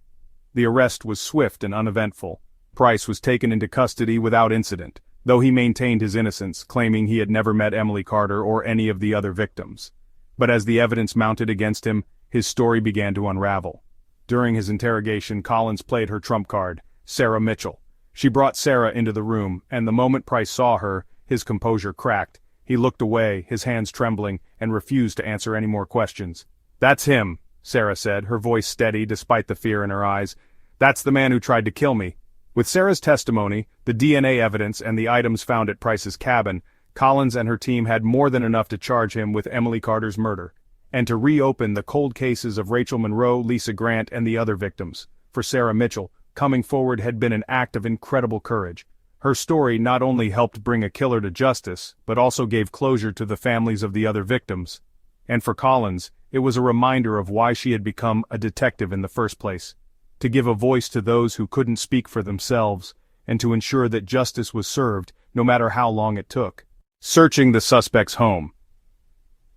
The arrest was swift and uneventful. Price was taken into custody without incident, though he maintained his innocence, claiming he had never met Emily Carter or any of the other victims. But as the evidence mounted against him, his story began to unravel. During his interrogation, Collins played her trump card, Sarah Mitchell. She brought Sarah into the room, and the moment Price saw her, his composure cracked. He looked away, his hands trembling, and refused to answer any more questions. "That's him," Sarah said, her voice steady despite the fear in her eyes. "That's the man who tried to kill me." With Sarah's testimony, the DNA evidence, and the items found at Price's cabin, Collins and her team had more than enough to charge him with Emily Carter's murder, and to reopen the cold cases of Rachel Monroe, Lisa Grant, and the other victims. For Sarah Mitchell, coming forward had been an act of incredible courage. Her story not only helped bring a killer to justice, but also gave closure to the families of the other victims. And for Collins, it was a reminder of why she had become a detective in the first place. To give a voice to those who couldn't speak for themselves, and to ensure that justice was served, no matter how long it took. Searching the suspect's home.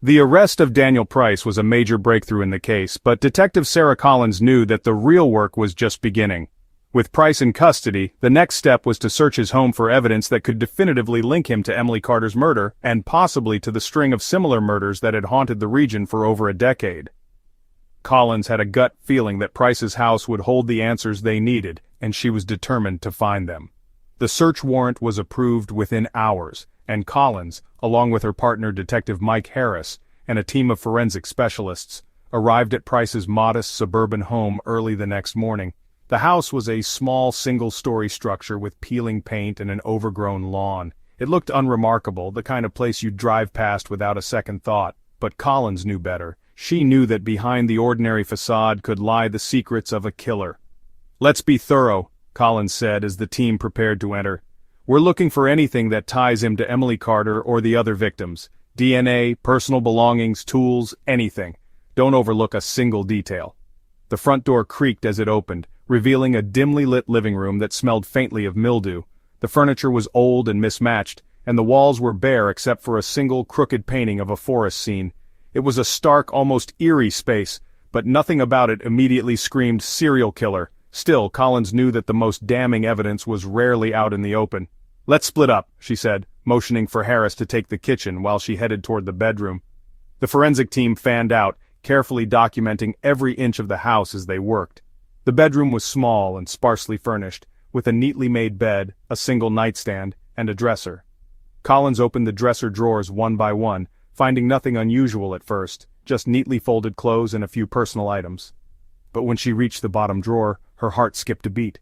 The arrest of Daniel Price was a major breakthrough in the case, but Detective Sarah Collins knew that the real work was just beginning. With Price in custody, the next step was to search his home for evidence that could definitively link him to Emily Carter's murder, and possibly to the string of similar murders that had haunted the region for over a decade. Collins had a gut feeling that Price's house would hold the answers they needed, and she was determined to find them. The search warrant was approved within hours, and Collins, along with her partner Detective Mike Harris, and a team of forensic specialists, arrived at Price's modest suburban home early the next morning. The house was a small single-story structure with peeling paint and an overgrown lawn. It looked unremarkable, the kind of place you'd drive past without a second thought, but Collins knew better. She knew that behind the ordinary facade could lie the secrets of a killer. "Let's be thorough," Collins said as the team prepared to enter. "We're looking for anything that ties him to Emily Carter or the other victims. DNA, personal belongings, tools, anything. Don't overlook a single detail." The front door creaked as it opened, revealing a dimly lit living room that smelled faintly of mildew. The furniture was old and mismatched, and the walls were bare except for a single crooked painting of a forest scene. It was a stark, almost eerie space, but nothing about it immediately screamed serial killer. Still, Collins knew that the most damning evidence was rarely out in the open. "Let's split up," she said, motioning for Harris to take the kitchen while she headed toward the bedroom. The forensic team fanned out, carefully documenting every inch of the house as they worked. The bedroom was small and sparsely furnished, with a neatly made bed, a single nightstand, and a dresser. Collins opened the dresser drawers one by one, finding nothing unusual at first, just neatly folded clothes and a few personal items. But when she reached the bottom drawer, her heart skipped a beat.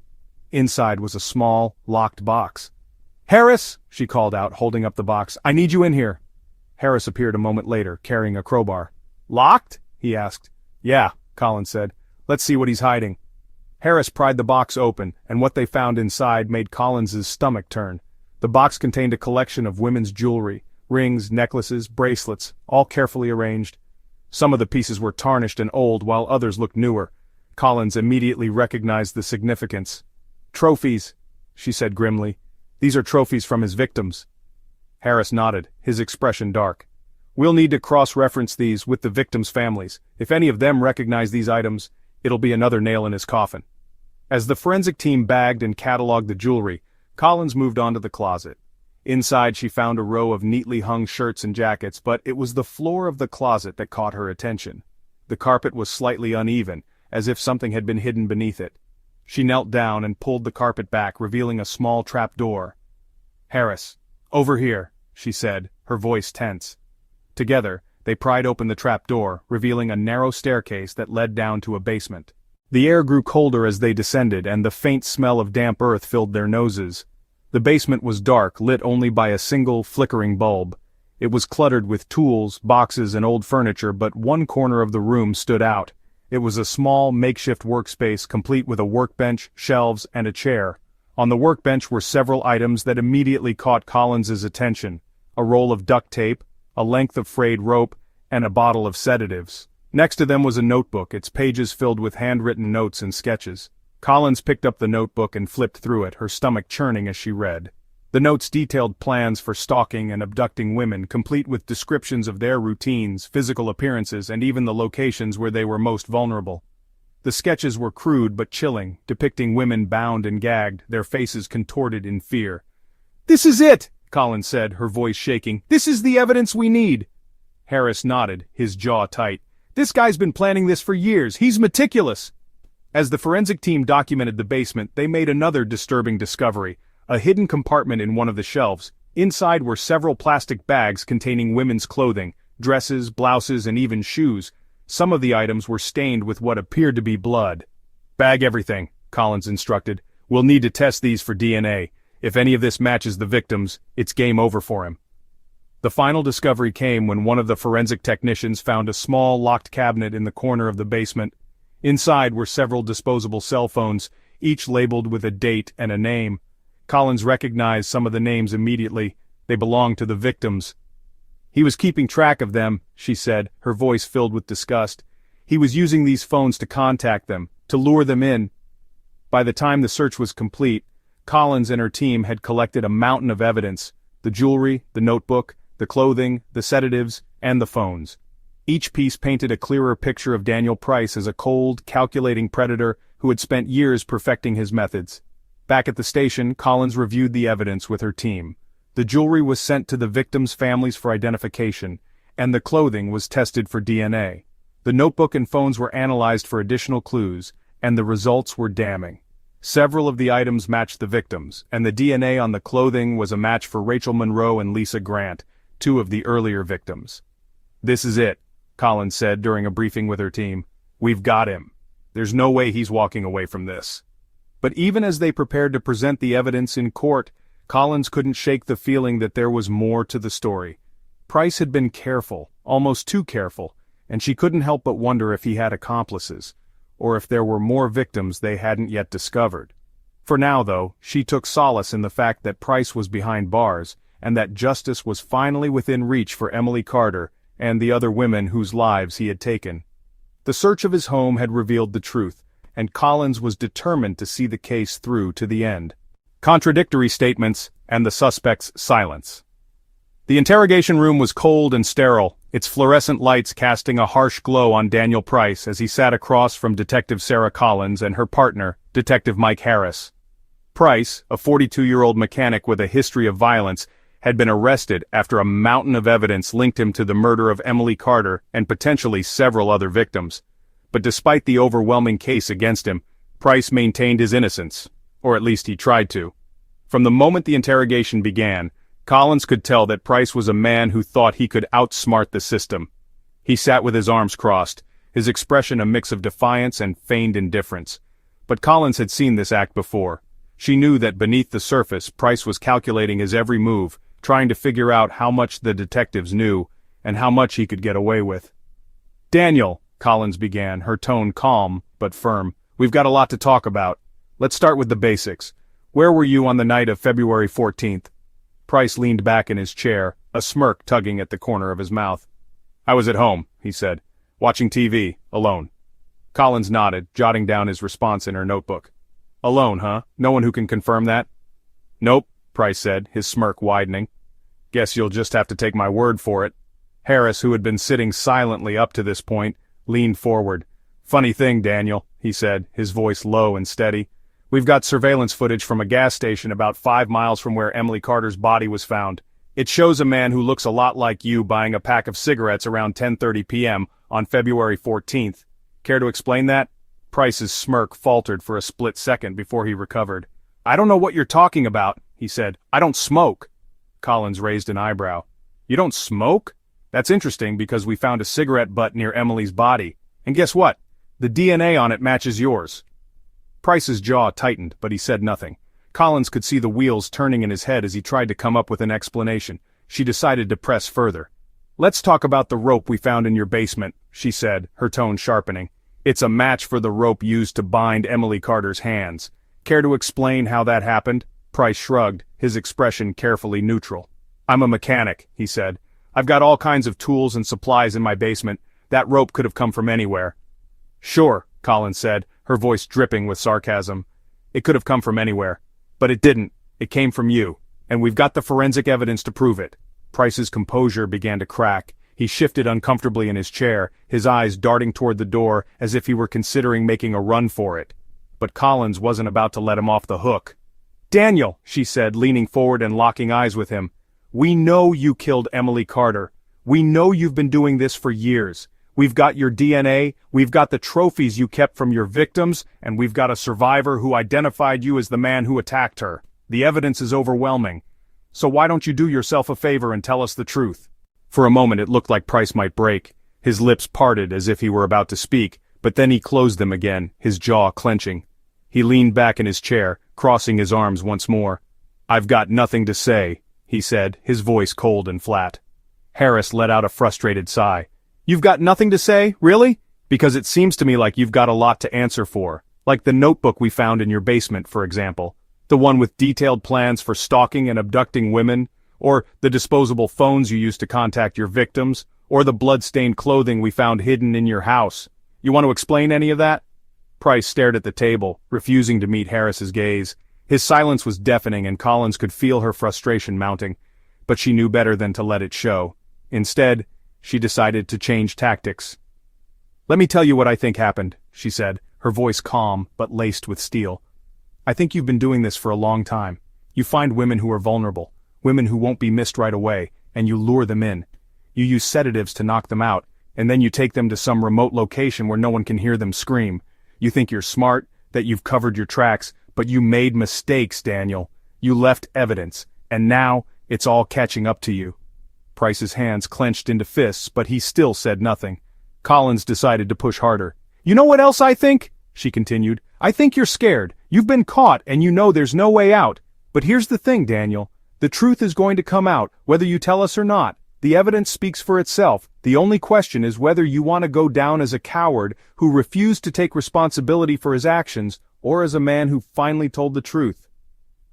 Inside was a small, locked box. "Harris!" she called out, holding up the box. "I need you in here." Harris appeared a moment later, carrying a crowbar. "Locked?" he asked. "Yeah," Collins said. "Let's see what he's hiding." Harris pried the box open, and what they found inside made Collins's stomach turn. The box contained a collection of women's jewelry, rings, necklaces, bracelets, all carefully arranged. Some of the pieces were tarnished and old, while others looked newer. Collins immediately recognized the significance. "Trophies," she said grimly. "These are trophies from his victims." Harris nodded, his expression dark. "We'll need to cross-reference these with the victims' families. If any of them recognize these items, it'll be another nail in his coffin." As the forensic team bagged and cataloged the jewelry, Collins moved on to the closet. Inside she found a row of neatly hung shirts and jackets, but it was the floor of the closet that caught her attention. The carpet was slightly uneven, as if something had been hidden beneath it. She knelt down and pulled the carpet back, revealing a small trap door. "Harris, over here," she said, her voice tense. Together, they pried open the trap door, revealing a narrow staircase that led down to a basement. The air grew colder as they descended, and the faint smell of damp earth filled their noses. The basement was dark, lit only by a single, flickering bulb. It was cluttered with tools, boxes, and old furniture, but one corner of the room stood out. It was a small, makeshift workspace, complete with a workbench, shelves, and a chair. On the workbench were several items that immediately caught Collins's attention: a roll of duct tape, a length of frayed rope, and a bottle of sedatives. Next to them was a notebook, its pages filled with handwritten notes and sketches. Collins picked up the notebook and flipped through it, her stomach churning as she read. The notes detailed plans for stalking and abducting women, complete with descriptions of their routines, physical appearances, and even the locations where they were most vulnerable. The sketches were crude but chilling, depicting women bound and gagged, their faces contorted in fear. "This is it!" Collins said, her voice shaking. "This is the evidence we need." Harris nodded, his jaw tight. "This guy's been planning this for years. He's meticulous." As the forensic team documented the basement, they made another disturbing discovery. A hidden compartment in one of the shelves. Inside were several plastic bags containing women's clothing, dresses, blouses, and even shoes. Some of the items were stained with what appeared to be blood. "Bag everything," Collins instructed. "We'll need to test these for DNA. If any of this matches the victims, it's game over for him." The final discovery came when one of the forensic technicians found a small locked cabinet in the corner of the basement. Inside were several disposable cell phones, each labeled with a date and a name. Collins recognized some of the names immediately. They belonged to the victims. "He was keeping track of them," she said, her voice filled with disgust. "He was using these phones to contact them, to lure them in." By the time the search was complete, Collins and her team had collected a mountain of evidence: the jewelry, the notebook, the clothing, the sedatives, and the phones. Each piece painted a clearer picture of Daniel Price as a cold, calculating predator who had spent years perfecting his methods. Back at the station, Collins reviewed the evidence with her team. The jewelry was sent to the victims' families for identification, and the clothing was tested for DNA. The notebook and phones were analyzed for additional clues, and the results were damning. Several of the items matched the victims, and the DNA on the clothing was a match for Rachel Monroe and Lisa Grant, two of the earlier victims. "This is it," Collins said during a briefing with her team. "We've got him. There's no way he's walking away from this." But even as they prepared to present the evidence in court, Collins couldn't shake the feeling that there was more to the story. Price had been careful, almost too careful, and she couldn't help but wonder if he had accomplices, or if there were more victims they hadn't yet discovered. For now, though, she took solace in the fact that Price was behind bars, and that justice was finally within reach for Emily Carter and the other women whose lives he had taken. The search of his home had revealed the truth, and Collins was determined to see the case through to the end. Contradictory statements, and the suspect's silence. The interrogation room was cold and sterile, its fluorescent lights casting a harsh glow on Daniel Price as he sat across from Detective Sarah Collins and her partner, Detective Mike Harris. Price, a 42-year-old mechanic with a history of violence, had been arrested after a mountain of evidence linked him to the murder of Emily Carter and potentially several other victims. But despite the overwhelming case against him, Price maintained his innocence, or at least he tried to. From the moment the interrogation began, Collins could tell that Price was a man who thought he could outsmart the system. He sat with his arms crossed, his expression a mix of defiance and feigned indifference. But Collins had seen this act before. She knew that beneath the surface, Price was calculating his every move, trying to figure out how much the detectives knew, and how much he could get away with. "Daniel," Collins began, her tone calm but firm, "we've got a lot to talk about. Let's start with the basics. Where were you on the night of February 14th? Price leaned back in his chair, a smirk tugging at the corner of his mouth. "I was at home," he said, "watching TV, alone." Collins nodded, jotting down his response in her notebook. "Alone, huh? No one who can confirm that?" "Nope," Price said, his smirk widening. "Guess you'll just have to take my word for it." Harris, who had been sitting silently up to this point, leaned forward. "Funny thing, Daniel," he said, his voice low and steady. "We've got surveillance footage from a gas station about 5 miles from where Emily Carter's body was found. It shows a man who looks a lot like you buying a pack of cigarettes around 10:30 p.m. on February 14th. Care to explain that?" Price's smirk faltered for a split second before he recovered. "I don't know what you're talking about," he said. "I don't smoke." Collins raised an eyebrow. "You don't smoke? That's interesting because we found a cigarette butt near Emily's body. And guess what? The DNA on it matches yours." Price's jaw tightened, but he said nothing. Collins could see the wheels turning in his head as he tried to come up with an explanation. She decided to press further. "Let's talk about the rope we found in your basement," she said, her tone sharpening. "It's a match for the rope used to bind Emily Carter's hands. Care to explain how that happened?" Price shrugged, his expression carefully neutral. "I'm a mechanic," he said. "I've got all kinds of tools and supplies in my basement. That rope could have come from anywhere." "Sure," Collins said, her voice dripping with sarcasm. "It could have come from anywhere. But it didn't. It came from you. And we've got the forensic evidence to prove it. Price's composure began to crack. He shifted uncomfortably in his chair, his eyes darting toward the door as if he were considering making a run for it. But Collins wasn't about to let him off the hook. "Daniel," she said, leaning forward and locking eyes with him, "we know you killed Emily Carter. We know you've been doing this for years. We've got your DNA, we've got the trophies you kept from your victims, and we've got a survivor who identified you as the man who attacked her. The evidence is overwhelming. So why don't you do yourself a favor and tell us the truth?" For a moment it looked like Price might break. His lips parted as if he were about to speak, but then he closed them again, his jaw clenching. He leaned back in his chair, crossing his arms once more. "I've got nothing to say," he said, his voice cold and flat. Harris let out a frustrated sigh. "You've got nothing to say, really? Because it seems to me like you've got a lot to answer for. Like the notebook we found in your basement, for example. The one with detailed plans for stalking and abducting women, or the disposable phones you used to contact your victims, or the blood-stained clothing we found hidden in your house. You want to explain any of that?" Price stared at the table, refusing to meet Harris's gaze. His silence was deafening and Collins could feel her frustration mounting, but she knew better than to let it show. Instead, she decided to change tactics. "Let me tell you what I think happened," she said, her voice calm but laced with steel. "I think you've been doing this for a long time. You find women who are vulnerable, women who won't be missed right away, and you lure them in. You use sedatives to knock them out, and then you take them to some remote location where no one can hear them scream. You think you're smart, that you've covered your tracks, but you made mistakes, Daniel. You left evidence, and now it's all catching up to you." Price's hands clenched into fists, but he still said nothing. Collins decided to push harder. "You know what else I think?" she continued. "I think you're scared. You've been caught and you know there's no way out. But here's the thing, Daniel. The truth is going to come out, whether you tell us or not. The evidence speaks for itself. The only question is whether you want to go down as a coward who refused to take responsibility for his actions, or as a man who finally told the truth."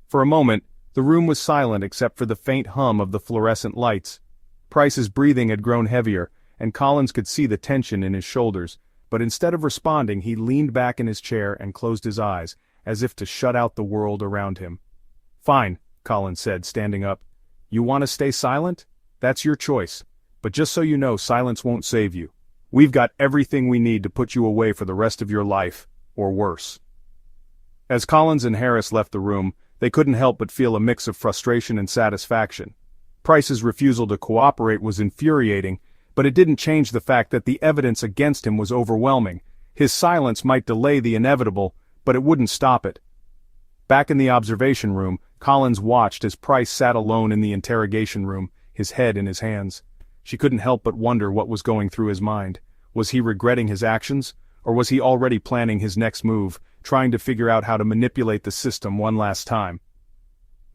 For a moment, the room was silent except for the faint hum of the fluorescent lights. Price's breathing had grown heavier, and Collins could see the tension in his shoulders, but instead of responding he leaned back in his chair and closed his eyes, as if to shut out the world around him. "Fine," Collins said, standing up. "You want to stay silent? That's your choice. But just so you know, silence won't save you. We've got everything we need to put you away for the rest of your life, or worse." As Collins and Harris left the room, they couldn't help but feel a mix of frustration and satisfaction. Price's refusal to cooperate was infuriating, but it didn't change the fact that the evidence against him was overwhelming. His silence might delay the inevitable, but it wouldn't stop it. Back in the observation room, Collins watched as Price sat alone in the interrogation room, his head in his hands. She couldn't help but wonder what was going through his mind. Was he regretting his actions, or was he already planning his next move, trying to figure out how to manipulate the system one last time?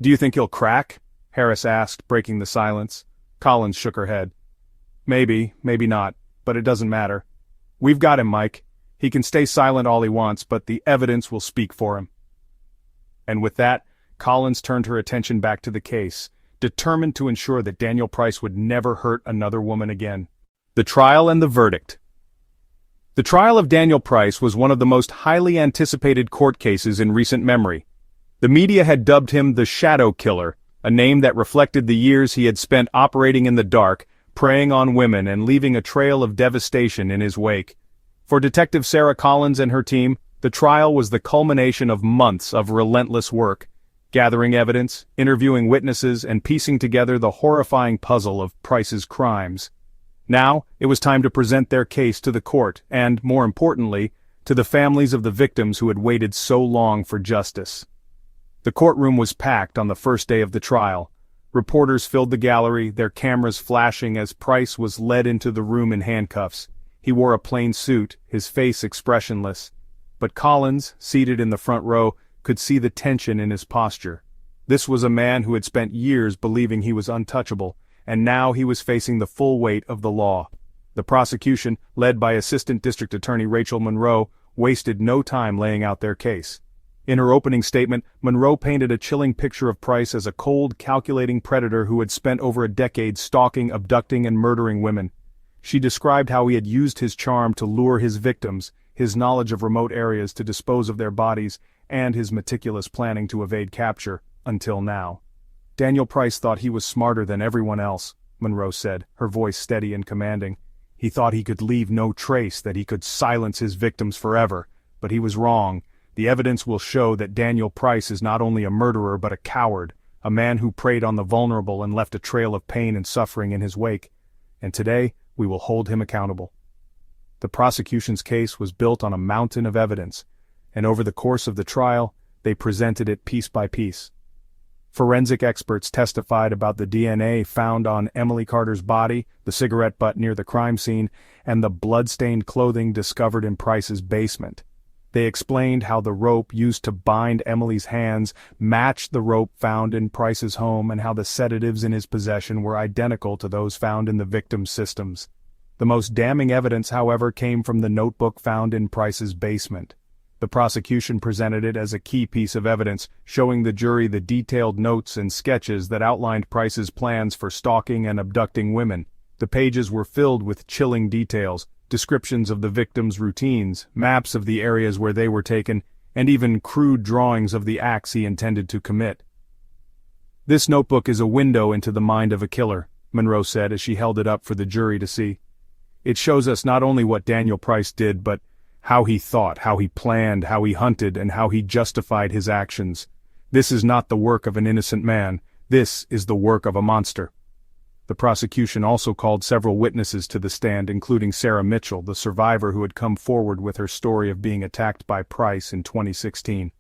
"Do you think he'll crack?" Harris asked, breaking the silence. Collins shook her head. "Maybe, maybe not, but it doesn't matter. We've got him, Mike. He can stay silent all he wants, but the evidence will speak for him." And with that, Collins turned her attention back to the case, determined to ensure that Daniel Price would never hurt another woman again. The trial and the verdict. The trial of Daniel Price was one of the most highly anticipated court cases in recent memory. The media had dubbed him the Shadow Killer, a name that reflected the years he had spent operating in the dark, preying on women and leaving a trail of devastation in his wake. For Detective Sarah Collins and her team, the trial was the culmination of months of relentless work, gathering evidence, interviewing witnesses, and piecing together the horrifying puzzle of Price's crimes. Now, it was time to present their case to the court and, more importantly, to the families of the victims who had waited so long for justice. The courtroom was packed on the first day of the trial. Reporters filled the gallery, their cameras flashing as Price was led into the room in handcuffs. He wore a plain suit, his face expressionless. But Collins, seated in the front row, could see the tension in his posture. This was a man who had spent years believing he was untouchable, and now he was facing the full weight of the law. The prosecution, led by Assistant District Attorney Rachel Monroe, wasted no time laying out their case. In her opening statement, Monroe painted a chilling picture of Price as a cold, calculating predator who had spent over a decade stalking, abducting, and murdering women. She described how he had used his charm to lure his victims, his knowledge of remote areas to dispose of their bodies, and his meticulous planning to evade capture, until now. Daniel Price thought he was smarter than everyone else, Monroe said, her voice steady and commanding. He thought he could leave no trace, that he could silence his victims forever, but he was wrong. The evidence will show that Daniel Price is not only a murderer but a coward, a man who preyed on the vulnerable and left a trail of pain and suffering in his wake. And today, we will hold him accountable. The prosecution's case was built on a mountain of evidence, and over the course of the trial, they presented it piece by piece. Forensic experts testified about the DNA found on Emily Carter's body, the cigarette butt near the crime scene, and the blood-stained clothing discovered in Price's basement. They explained how the rope used to bind Emily's hands matched the rope found in Price's home and how the sedatives in his possession were identical to those found in the victim's systems. The most damning evidence, however, came from the notebook found in Price's basement. The prosecution presented it as a key piece of evidence, showing the jury the detailed notes and sketches that outlined Price's plans for stalking and abducting women. The pages were filled with chilling details, descriptions of the victims' routines, maps of the areas where they were taken, and even crude drawings of the acts he intended to commit. "This notebook is a window into the mind of a killer," Monroe said as she held it up for the jury to see. "It shows us not only what Daniel Price did, but how he thought, how he planned, how he hunted, and how he justified his actions. This is not the work of an innocent man. This is the work of a monster." The prosecution also called several witnesses to the stand, including Sarah Mitchell, the survivor who had come forward with her story of being attacked by Price in 2016.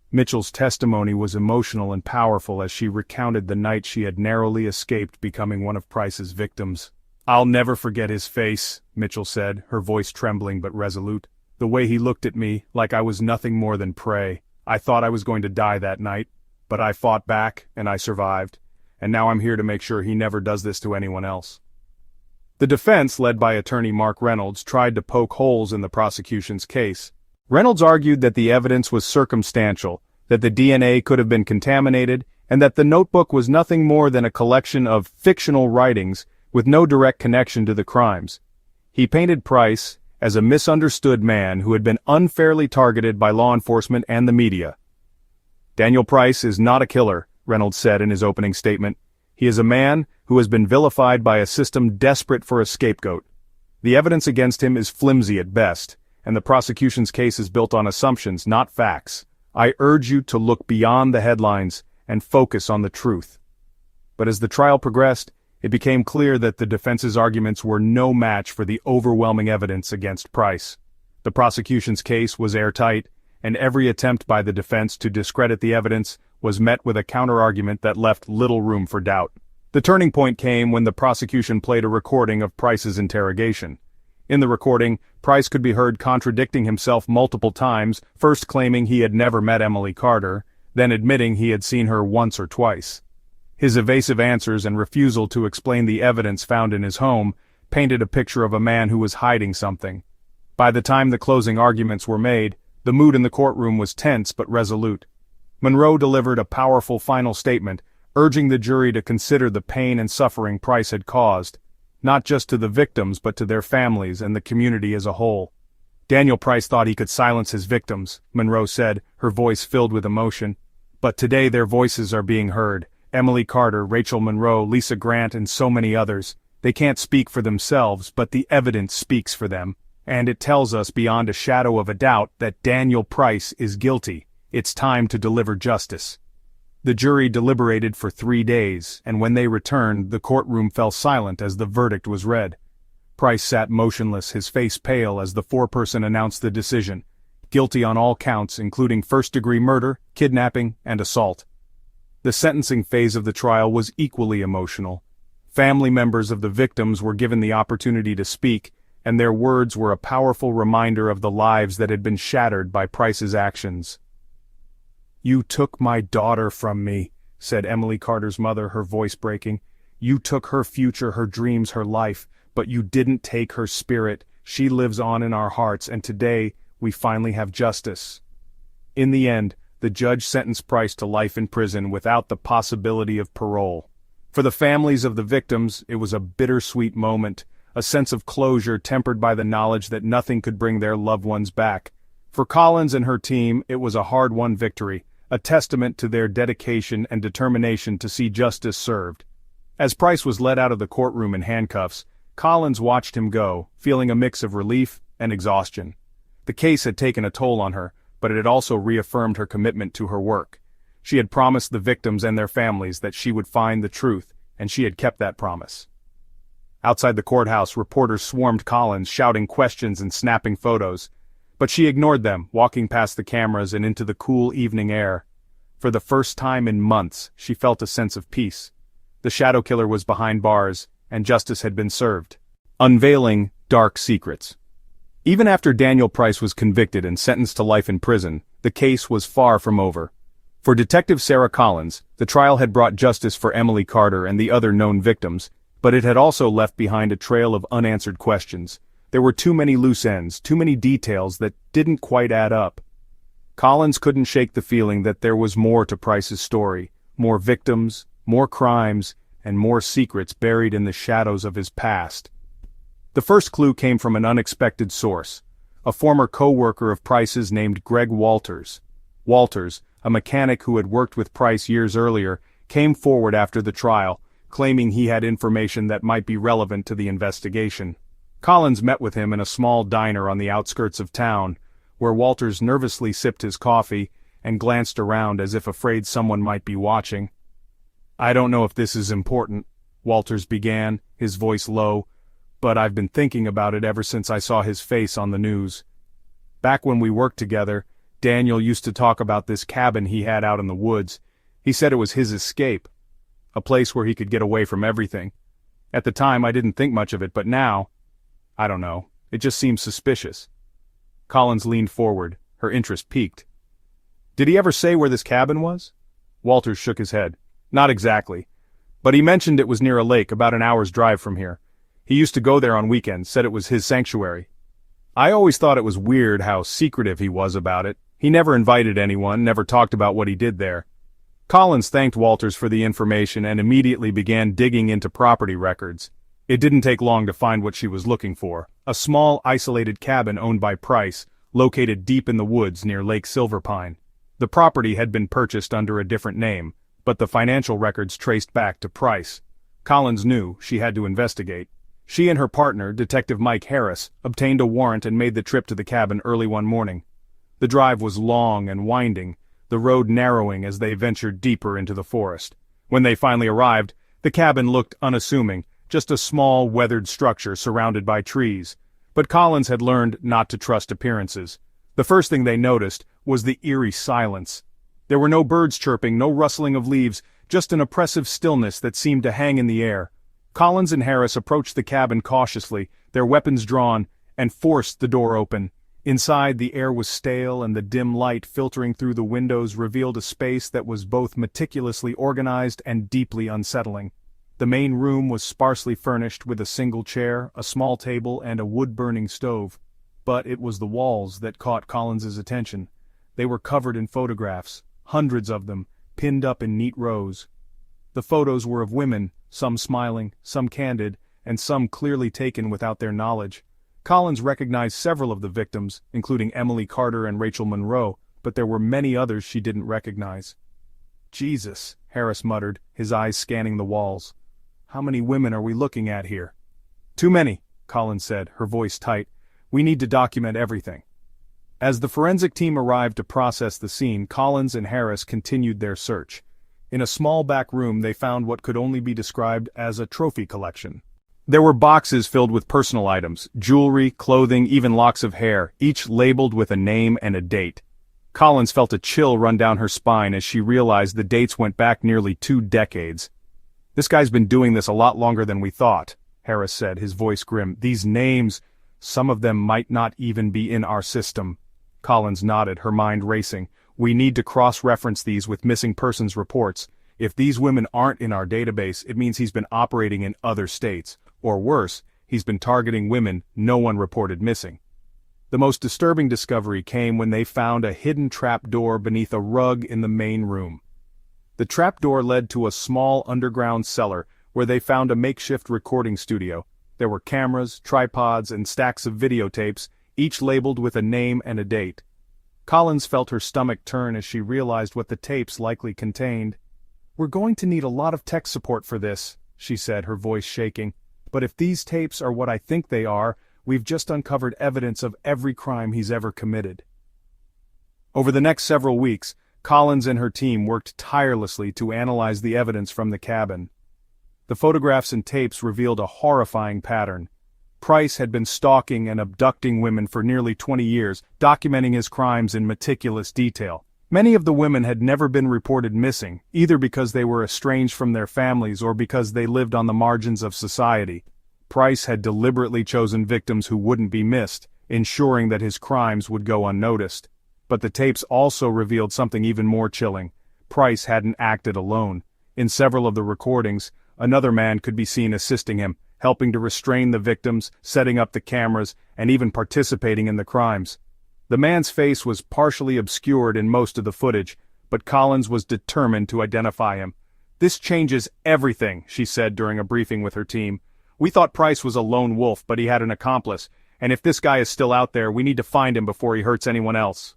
Mitchell's testimony was emotional and powerful as she recounted the night she had narrowly escaped becoming one of Price's victims. "I'll never forget his face," Mitchell said, her voice trembling but resolute. "The way he looked at me, like I was nothing more than prey. I thought I was going to die that night, but I fought back, and I survived. And now I'm here to make sure he never does this to anyone else." The defense, led by attorney Mark Reynolds, tried to poke holes in the prosecution's case. Reynolds argued that the evidence was circumstantial, that the DNA could have been contaminated, and that the notebook was nothing more than a collection of fictional writings with no direct connection to the crimes. He painted Price as a misunderstood man who had been unfairly targeted by law enforcement and the media. "Daniel Price is not a killer," Reynolds said in his opening statement. "He is a man who has been vilified by a system desperate for a scapegoat. The evidence against him is flimsy at best, and the prosecution's case is built on assumptions, not facts. I urge you to look beyond the headlines and focus on the truth." But as the trial progressed, it became clear that the defense's arguments were no match for the overwhelming evidence against Price. The prosecution's case was airtight, and every attempt by the defense to discredit the evidence was met with a counter-argument that left little room for doubt. The turning point came when the prosecution played a recording of Price's interrogation. In the recording, Price could be heard contradicting himself multiple times, first claiming he had never met Emily Carter, then admitting he had seen her once or twice. His evasive answers and refusal to explain the evidence found in his home painted a picture of a man who was hiding something. By the time the closing arguments were made, the mood in the courtroom was tense but resolute. Monroe delivered a powerful final statement, urging the jury to consider the pain and suffering Price had caused, not just to the victims but to their families and the community as a whole. "Daniel Price thought he could silence his victims," Monroe said, her voice filled with emotion. "But today their voices are being heard. Emily Carter, Rachel Monroe, Lisa Grant, and so many others. They can't speak for themselves, but the evidence speaks for them, and it tells us beyond a shadow of a doubt that Daniel Price is guilty. It's time to deliver justice." The jury deliberated for 3 days, and when they returned, the courtroom fell silent as the verdict was read. Price sat motionless, his face pale as the foreperson announced the decision. Guilty on all counts, including first-degree murder, kidnapping, and assault. The sentencing phase of the trial was equally emotional. Family members of the victims were given the opportunity to speak, and their words were a powerful reminder of the lives that had been shattered by Price's actions. "You took my daughter from me," said Emily Carter's mother, her voice breaking. "You took her future, her dreams, her life, but you didn't take her spirit. She lives on in our hearts, and today, we finally have justice." In the end, the judge sentenced Price to life in prison without the possibility of parole. For the families of the victims, it was a bittersweet moment, a sense of closure tempered by the knowledge that nothing could bring their loved ones back. For Collins and her team, it was a hard-won victory, a testament to their dedication and determination to see justice served. As Price was led out of the courtroom in handcuffs, Collins watched him go, feeling a mix of relief and exhaustion. The case had taken a toll on her, but it had also reaffirmed her commitment to her work. She had promised the victims and their families that she would find the truth, and she had kept that promise. Outside the courthouse, reporters swarmed Collins, shouting questions and snapping photos. But she ignored them, walking past the cameras and into the cool evening air. For the first time in months, she felt a sense of peace. The shadow killer was behind bars, and justice had been served. Unveiling dark secrets. Even after Daniel Price was convicted and sentenced to life in prison, the case was far from over. For Detective Sarah Collins, the trial had brought justice for Emily Carter and the other known victims, but it had also left behind a trail of unanswered questions. There were too many loose ends, too many details that didn't quite add up. Collins couldn't shake the feeling that there was more to Price's story, more victims, more crimes, and more secrets buried in the shadows of his past. The first clue came from an unexpected source, a former co-worker of Price's named Greg Walters. Walters, a mechanic who had worked with Price years earlier, came forward after the trial, claiming he had information that might be relevant to the investigation. Collins met with him in a small diner on the outskirts of town, where Walters nervously sipped his coffee and glanced around as if afraid someone might be watching. "I don't know if this is important," Walters began, his voice low, "but I've been thinking about it ever since I saw his face on the news. Back when we worked together, Daniel used to talk about this cabin he had out in the woods. He said it was his escape. A place where he could get away from everything. At the time I didn't think much of it, but now, I don't know, it just seems suspicious." Collins leaned forward, her interest piqued. "Did he ever say where this cabin was?" Walters shook his head. "Not exactly. But he mentioned it was near a lake about an hour's drive from here. He used to go there on weekends, said it was his sanctuary. I always thought it was weird how secretive he was about it. He never invited anyone, never talked about what he did there." Collins thanked Walters for the information and immediately began digging into property records. It didn't take long to find what she was looking for, a small, isolated cabin owned by Price, located deep in the woods near Lake Silverpine. The property had been purchased under a different name, but the financial records traced back to Price. Collins knew she had to investigate. She and her partner, Detective Mike Harris, obtained a warrant and made the trip to the cabin early one morning. The drive was long and winding, the road narrowing as they ventured deeper into the forest. When they finally arrived, the cabin looked unassuming, just a small, weathered structure surrounded by trees. But Collins had learned not to trust appearances. The first thing they noticed was the eerie silence. There were no birds chirping, no rustling of leaves, just an oppressive stillness that seemed to hang in the air. Collins and Harris approached the cabin cautiously, their weapons drawn, and forced the door open. Inside, the air was stale and the dim light filtering through the windows revealed a space that was both meticulously organized and deeply unsettling. The main room was sparsely furnished with a single chair, a small table, and a wood-burning stove. But it was the walls that caught Collins's attention. They were covered in photographs, hundreds of them, pinned up in neat rows. The photos were of women, some smiling, some candid, and some clearly taken without their knowledge. Collins recognized several of the victims, including Emily Carter and Rachel Monroe, but there were many others she didn't recognize. "Jesus," Harris muttered, his eyes scanning the walls. "How many women are we looking at here?" "Too many," Collins said, her voice tight. "We need to document everything." As the forensic team arrived to process the scene, Collins and Harris continued their search. In a small back room they found what could only be described as a trophy collection. There were boxes filled with personal items, jewelry, clothing, even locks of hair, each labeled with a name and a date. Collins felt a chill run down her spine as she realized the dates went back nearly 2 decades. "This guy's been doing this a lot longer than we thought," Harris said, his voice grim. "These names, some of them might not even be in our system." Collins nodded, her mind racing. "We need to cross-reference these with missing persons reports. If these women aren't in our database, it means he's been operating in other states. Or worse, he's been targeting women no one reported missing." The most disturbing discovery came when they found a hidden trapdoor beneath a rug in the main room. The trapdoor led to a small underground cellar where they found a makeshift recording studio. There were cameras, tripods, and stacks of videotapes, each labeled with a name and a date. Collins felt her stomach turn as she realized what the tapes likely contained. "We're going to need a lot of tech support for this," she said, her voice shaking. "But if these tapes are what I think they are, we've just uncovered evidence of every crime he's ever committed." Over the next several weeks, Collins and her team worked tirelessly to analyze the evidence from the cabin. The photographs and tapes revealed a horrifying pattern. Price had been stalking and abducting women for nearly 20 years, documenting his crimes in meticulous detail. Many of the women had never been reported missing, either because they were estranged from their families or because they lived on the margins of society. Price had deliberately chosen victims who wouldn't be missed, ensuring that his crimes would go unnoticed. But the tapes also revealed something even more chilling. Price hadn't acted alone. In several of the recordings, another man could be seen assisting him, helping to restrain the victims, setting up the cameras, and even participating in the crimes. The man's face was partially obscured in most of the footage, but Collins was determined to identify him. "This changes everything," she said during a briefing with her team. "We thought Price was a lone wolf, but he had an accomplice, and if this guy is still out there, we need to find him before he hurts anyone else."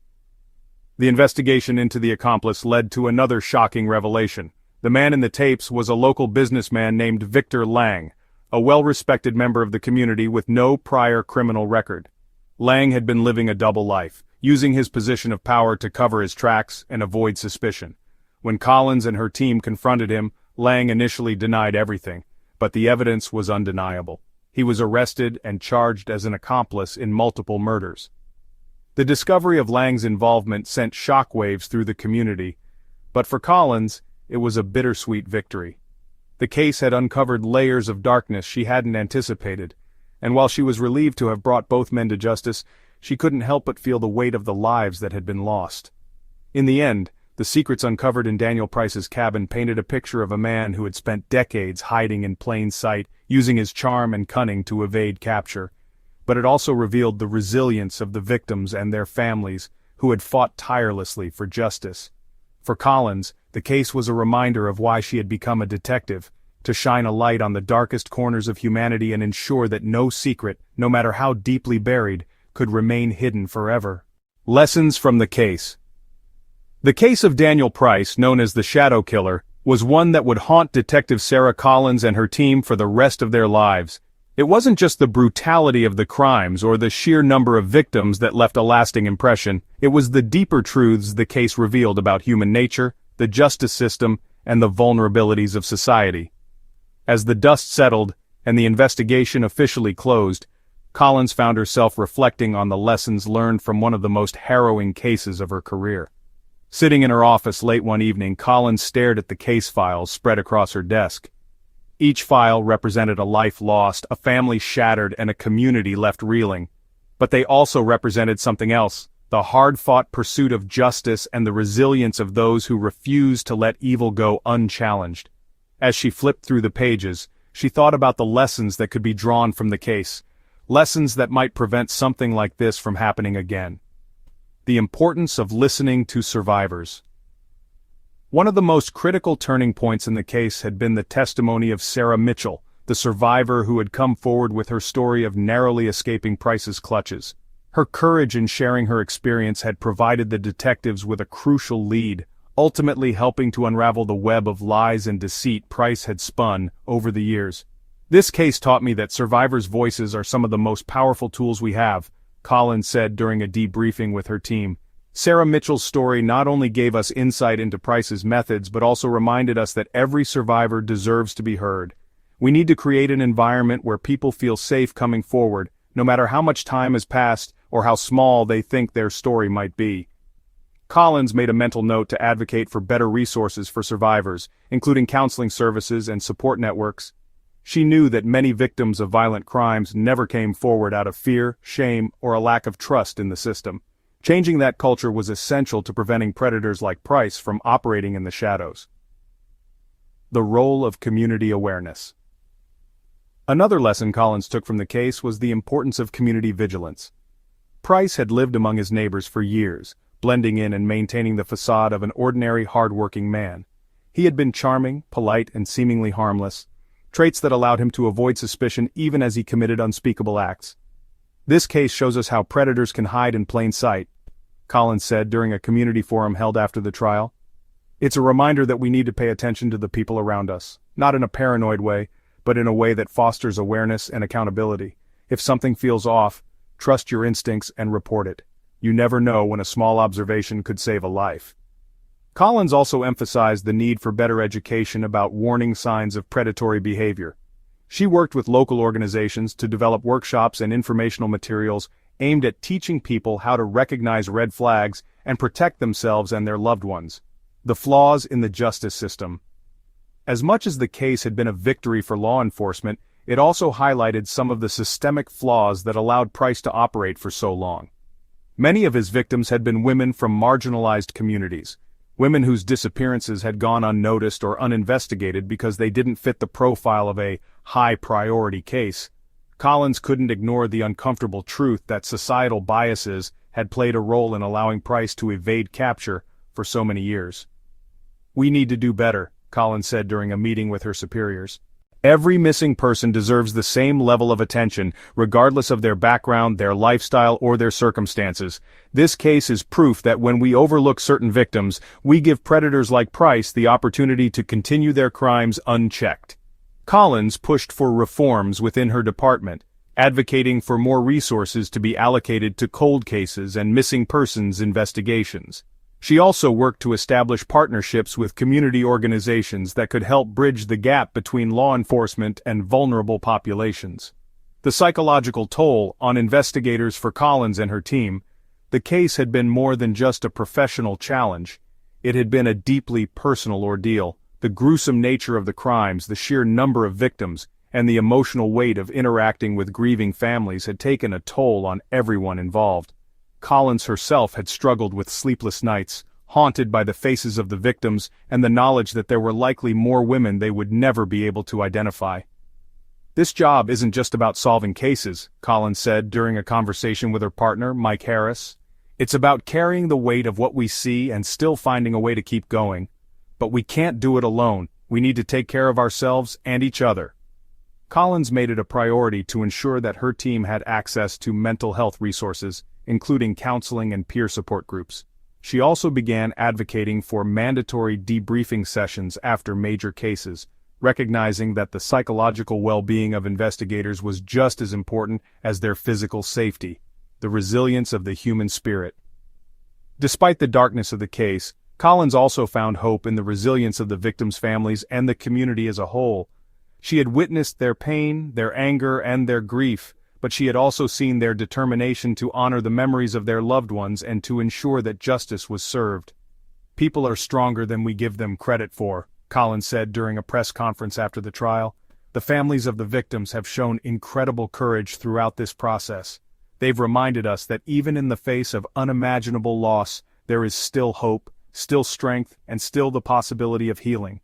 The investigation into the accomplice led to another shocking revelation. The man in the tapes was a local businessman named Victor Lang, a well-respected member of the community with no prior criminal record. Lang had been living a double life, using his position of power to cover his tracks and avoid suspicion. When Collins and her team confronted him, Lang initially denied everything, but the evidence was undeniable. He was arrested and charged as an accomplice in multiple murders. The discovery of Lang's involvement sent shockwaves through the community, but for Collins, it was a bittersweet victory. The case had uncovered layers of darkness she hadn't anticipated, and while she was relieved to have brought both men to justice, she couldn't help but feel the weight of the lives that had been lost. In the end, the secrets uncovered in Daniel Price's cabin painted a picture of a man who had spent decades hiding in plain sight, using his charm and cunning to evade capture. But it also revealed the resilience of the victims and their families, who had fought tirelessly for justice. For Collins, the case was a reminder of why she had become a detective, to shine a light on the darkest corners of humanity and ensure that no secret, no matter how deeply buried, could remain hidden forever. Lessons from the case. The case of Daniel Price, known as the Shadow Killer, was one that would haunt Detective Sarah Collins and her team for the rest of their lives. It wasn't just the brutality of the crimes or the sheer number of victims that left a lasting impression, it was the deeper truths the case revealed about human nature, the justice system, and the vulnerabilities of society. As the dust settled, and the investigation officially closed, Collins found herself reflecting on the lessons learned from one of the most harrowing cases of her career. Sitting in her office late one evening, Collins stared at the case files spread across her desk. Each file represented a life lost, a family shattered, and a community left reeling. But they also represented something else, the hard-fought pursuit of justice and the resilience of those who refused to let evil go unchallenged. As she flipped through the pages, she thought about the lessons that could be drawn from the case, lessons that might prevent something like this from happening again. The importance of listening to survivors. One of the most critical turning points in the case had been the testimony of Sarah Mitchell, the survivor who had come forward with her story of narrowly escaping Price's clutches. Her courage in sharing her experience had provided the detectives with a crucial lead, ultimately helping to unravel the web of lies and deceit Price had spun over the years. "This case taught me that survivors' voices are some of the most powerful tools we have," Collins said during a debriefing with her team. Sarah Mitchell's story not only gave us insight into Price's methods but also reminded us that every survivor deserves to be heard. We need to create an environment where people feel safe coming forward, no matter how much time has passed or how small they think their story might be. Collins made a mental note to advocate for better resources for survivors, including counseling services and support networks. She knew that many victims of violent crimes never came forward out of fear, shame, or a lack of trust in the system. Changing that culture was essential to preventing predators like Price from operating in the shadows. The role of community awareness. Another lesson Collins took from the case was the importance of community vigilance. Price had lived among his neighbors for years, blending in and maintaining the facade of an ordinary, hard-working man. He had been charming, polite, and seemingly harmless, traits that allowed him to avoid suspicion even as he committed unspeakable acts. This case shows us how predators can hide in plain sight. Collins said during a community forum held after the trial. It's a reminder that we need to pay attention to the people around us, not in a paranoid way, but in a way that fosters awareness and accountability. If something feels off, trust your instincts and report it. You never know when a small observation could save a life. Collins also emphasized the need for better education about warning signs of predatory behavior. She worked with local organizations to develop workshops and informational materials aimed at teaching people how to recognize red flags and protect themselves and their loved ones. The flaws in the justice system. As much as the case had been a victory for law enforcement, it also highlighted some of the systemic flaws that allowed Price to operate for so long. Many of his victims had been women from marginalized communities, women whose disappearances had gone unnoticed or uninvestigated because they didn't fit the profile of a high-priority case. Collins couldn't ignore the uncomfortable truth that societal biases had played a role in allowing Price to evade capture for so many years. "We need to do better," Collins said during a meeting with her superiors. "Every missing person deserves the same level of attention, regardless of their background, their lifestyle, or their circumstances. This case is proof that when we overlook certain victims, we give predators like Price the opportunity to continue their crimes unchecked." Collins pushed for reforms within her department, advocating for more resources to be allocated to cold cases and missing persons investigations. She also worked to establish partnerships with community organizations that could help bridge the gap between law enforcement and vulnerable populations. The psychological toll on investigators for Collins and her team. The case had been more than just a professional challenge. It had been a deeply personal ordeal. The gruesome nature of the crimes, the sheer number of victims, and the emotional weight of interacting with grieving families had taken a toll on everyone involved. Collins herself had struggled with sleepless nights, haunted by the faces of the victims and the knowledge that there were likely more women they would never be able to identify. "This job isn't just about solving cases," Collins said during a conversation with her partner, Mike Harris. "It's about carrying the weight of what we see and still finding a way to keep going. But we can't do it alone. We need to take care of ourselves and each other." Collins made it a priority to ensure that her team had access to mental health resources, including counseling and peer support groups. She also began advocating for mandatory debriefing sessions after major cases, recognizing that the psychological well-being of investigators was just as important as their physical safety, the resilience of the human spirit. Despite the darkness of the case, Collins also found hope in the resilience of the victims' families and the community as a whole. She had witnessed their pain, their anger, and their grief, but she had also seen their determination to honor the memories of their loved ones and to ensure that justice was served. "People are stronger than we give them credit for," Collins said during a press conference after the trial. "The families of the victims have shown incredible courage throughout this process. They've reminded us that even in the face of unimaginable loss, there is still hope, still strength, and still the possibility of healing."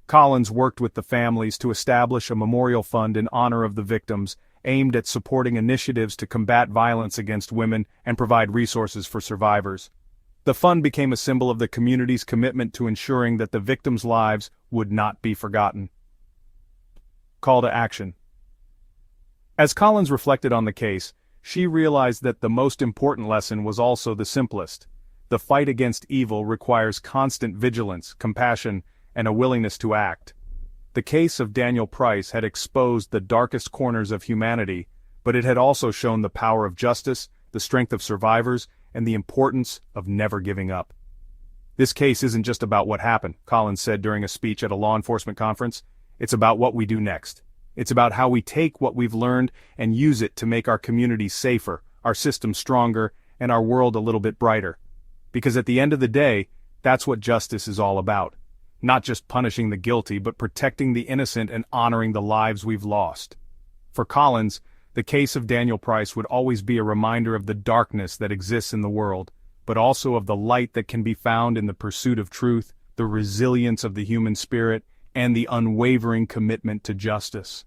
Collins worked with the families to establish a memorial fund in honor of the victims, aimed at supporting initiatives to combat violence against women and provide resources for survivors. The fund became a symbol of the community's commitment to ensuring that the victims' lives would not be forgotten. Call to action. As Collins reflected on the case, she realized that the most important lesson was also the simplest. The fight against evil requires constant vigilance, compassion, and a willingness to act. The case of Daniel Price had exposed the darkest corners of humanity, but it had also shown the power of justice, the strength of survivors, and the importance of never giving up. "This case isn't just about what happened," Collins said during a speech at a law enforcement conference. "It's about what we do next. It's about how we take what we've learned and use it to make our communities safer, our systems stronger, and our world a little bit brighter. Because at the end of the day, that's what justice is all about. Not just punishing the guilty, but protecting the innocent and honoring the lives we've lost." For Collins, the case of Daniel Price would always be a reminder of the darkness that exists in the world, but also of the light that can be found in the pursuit of truth, the resilience of the human spirit, and the unwavering commitment to justice.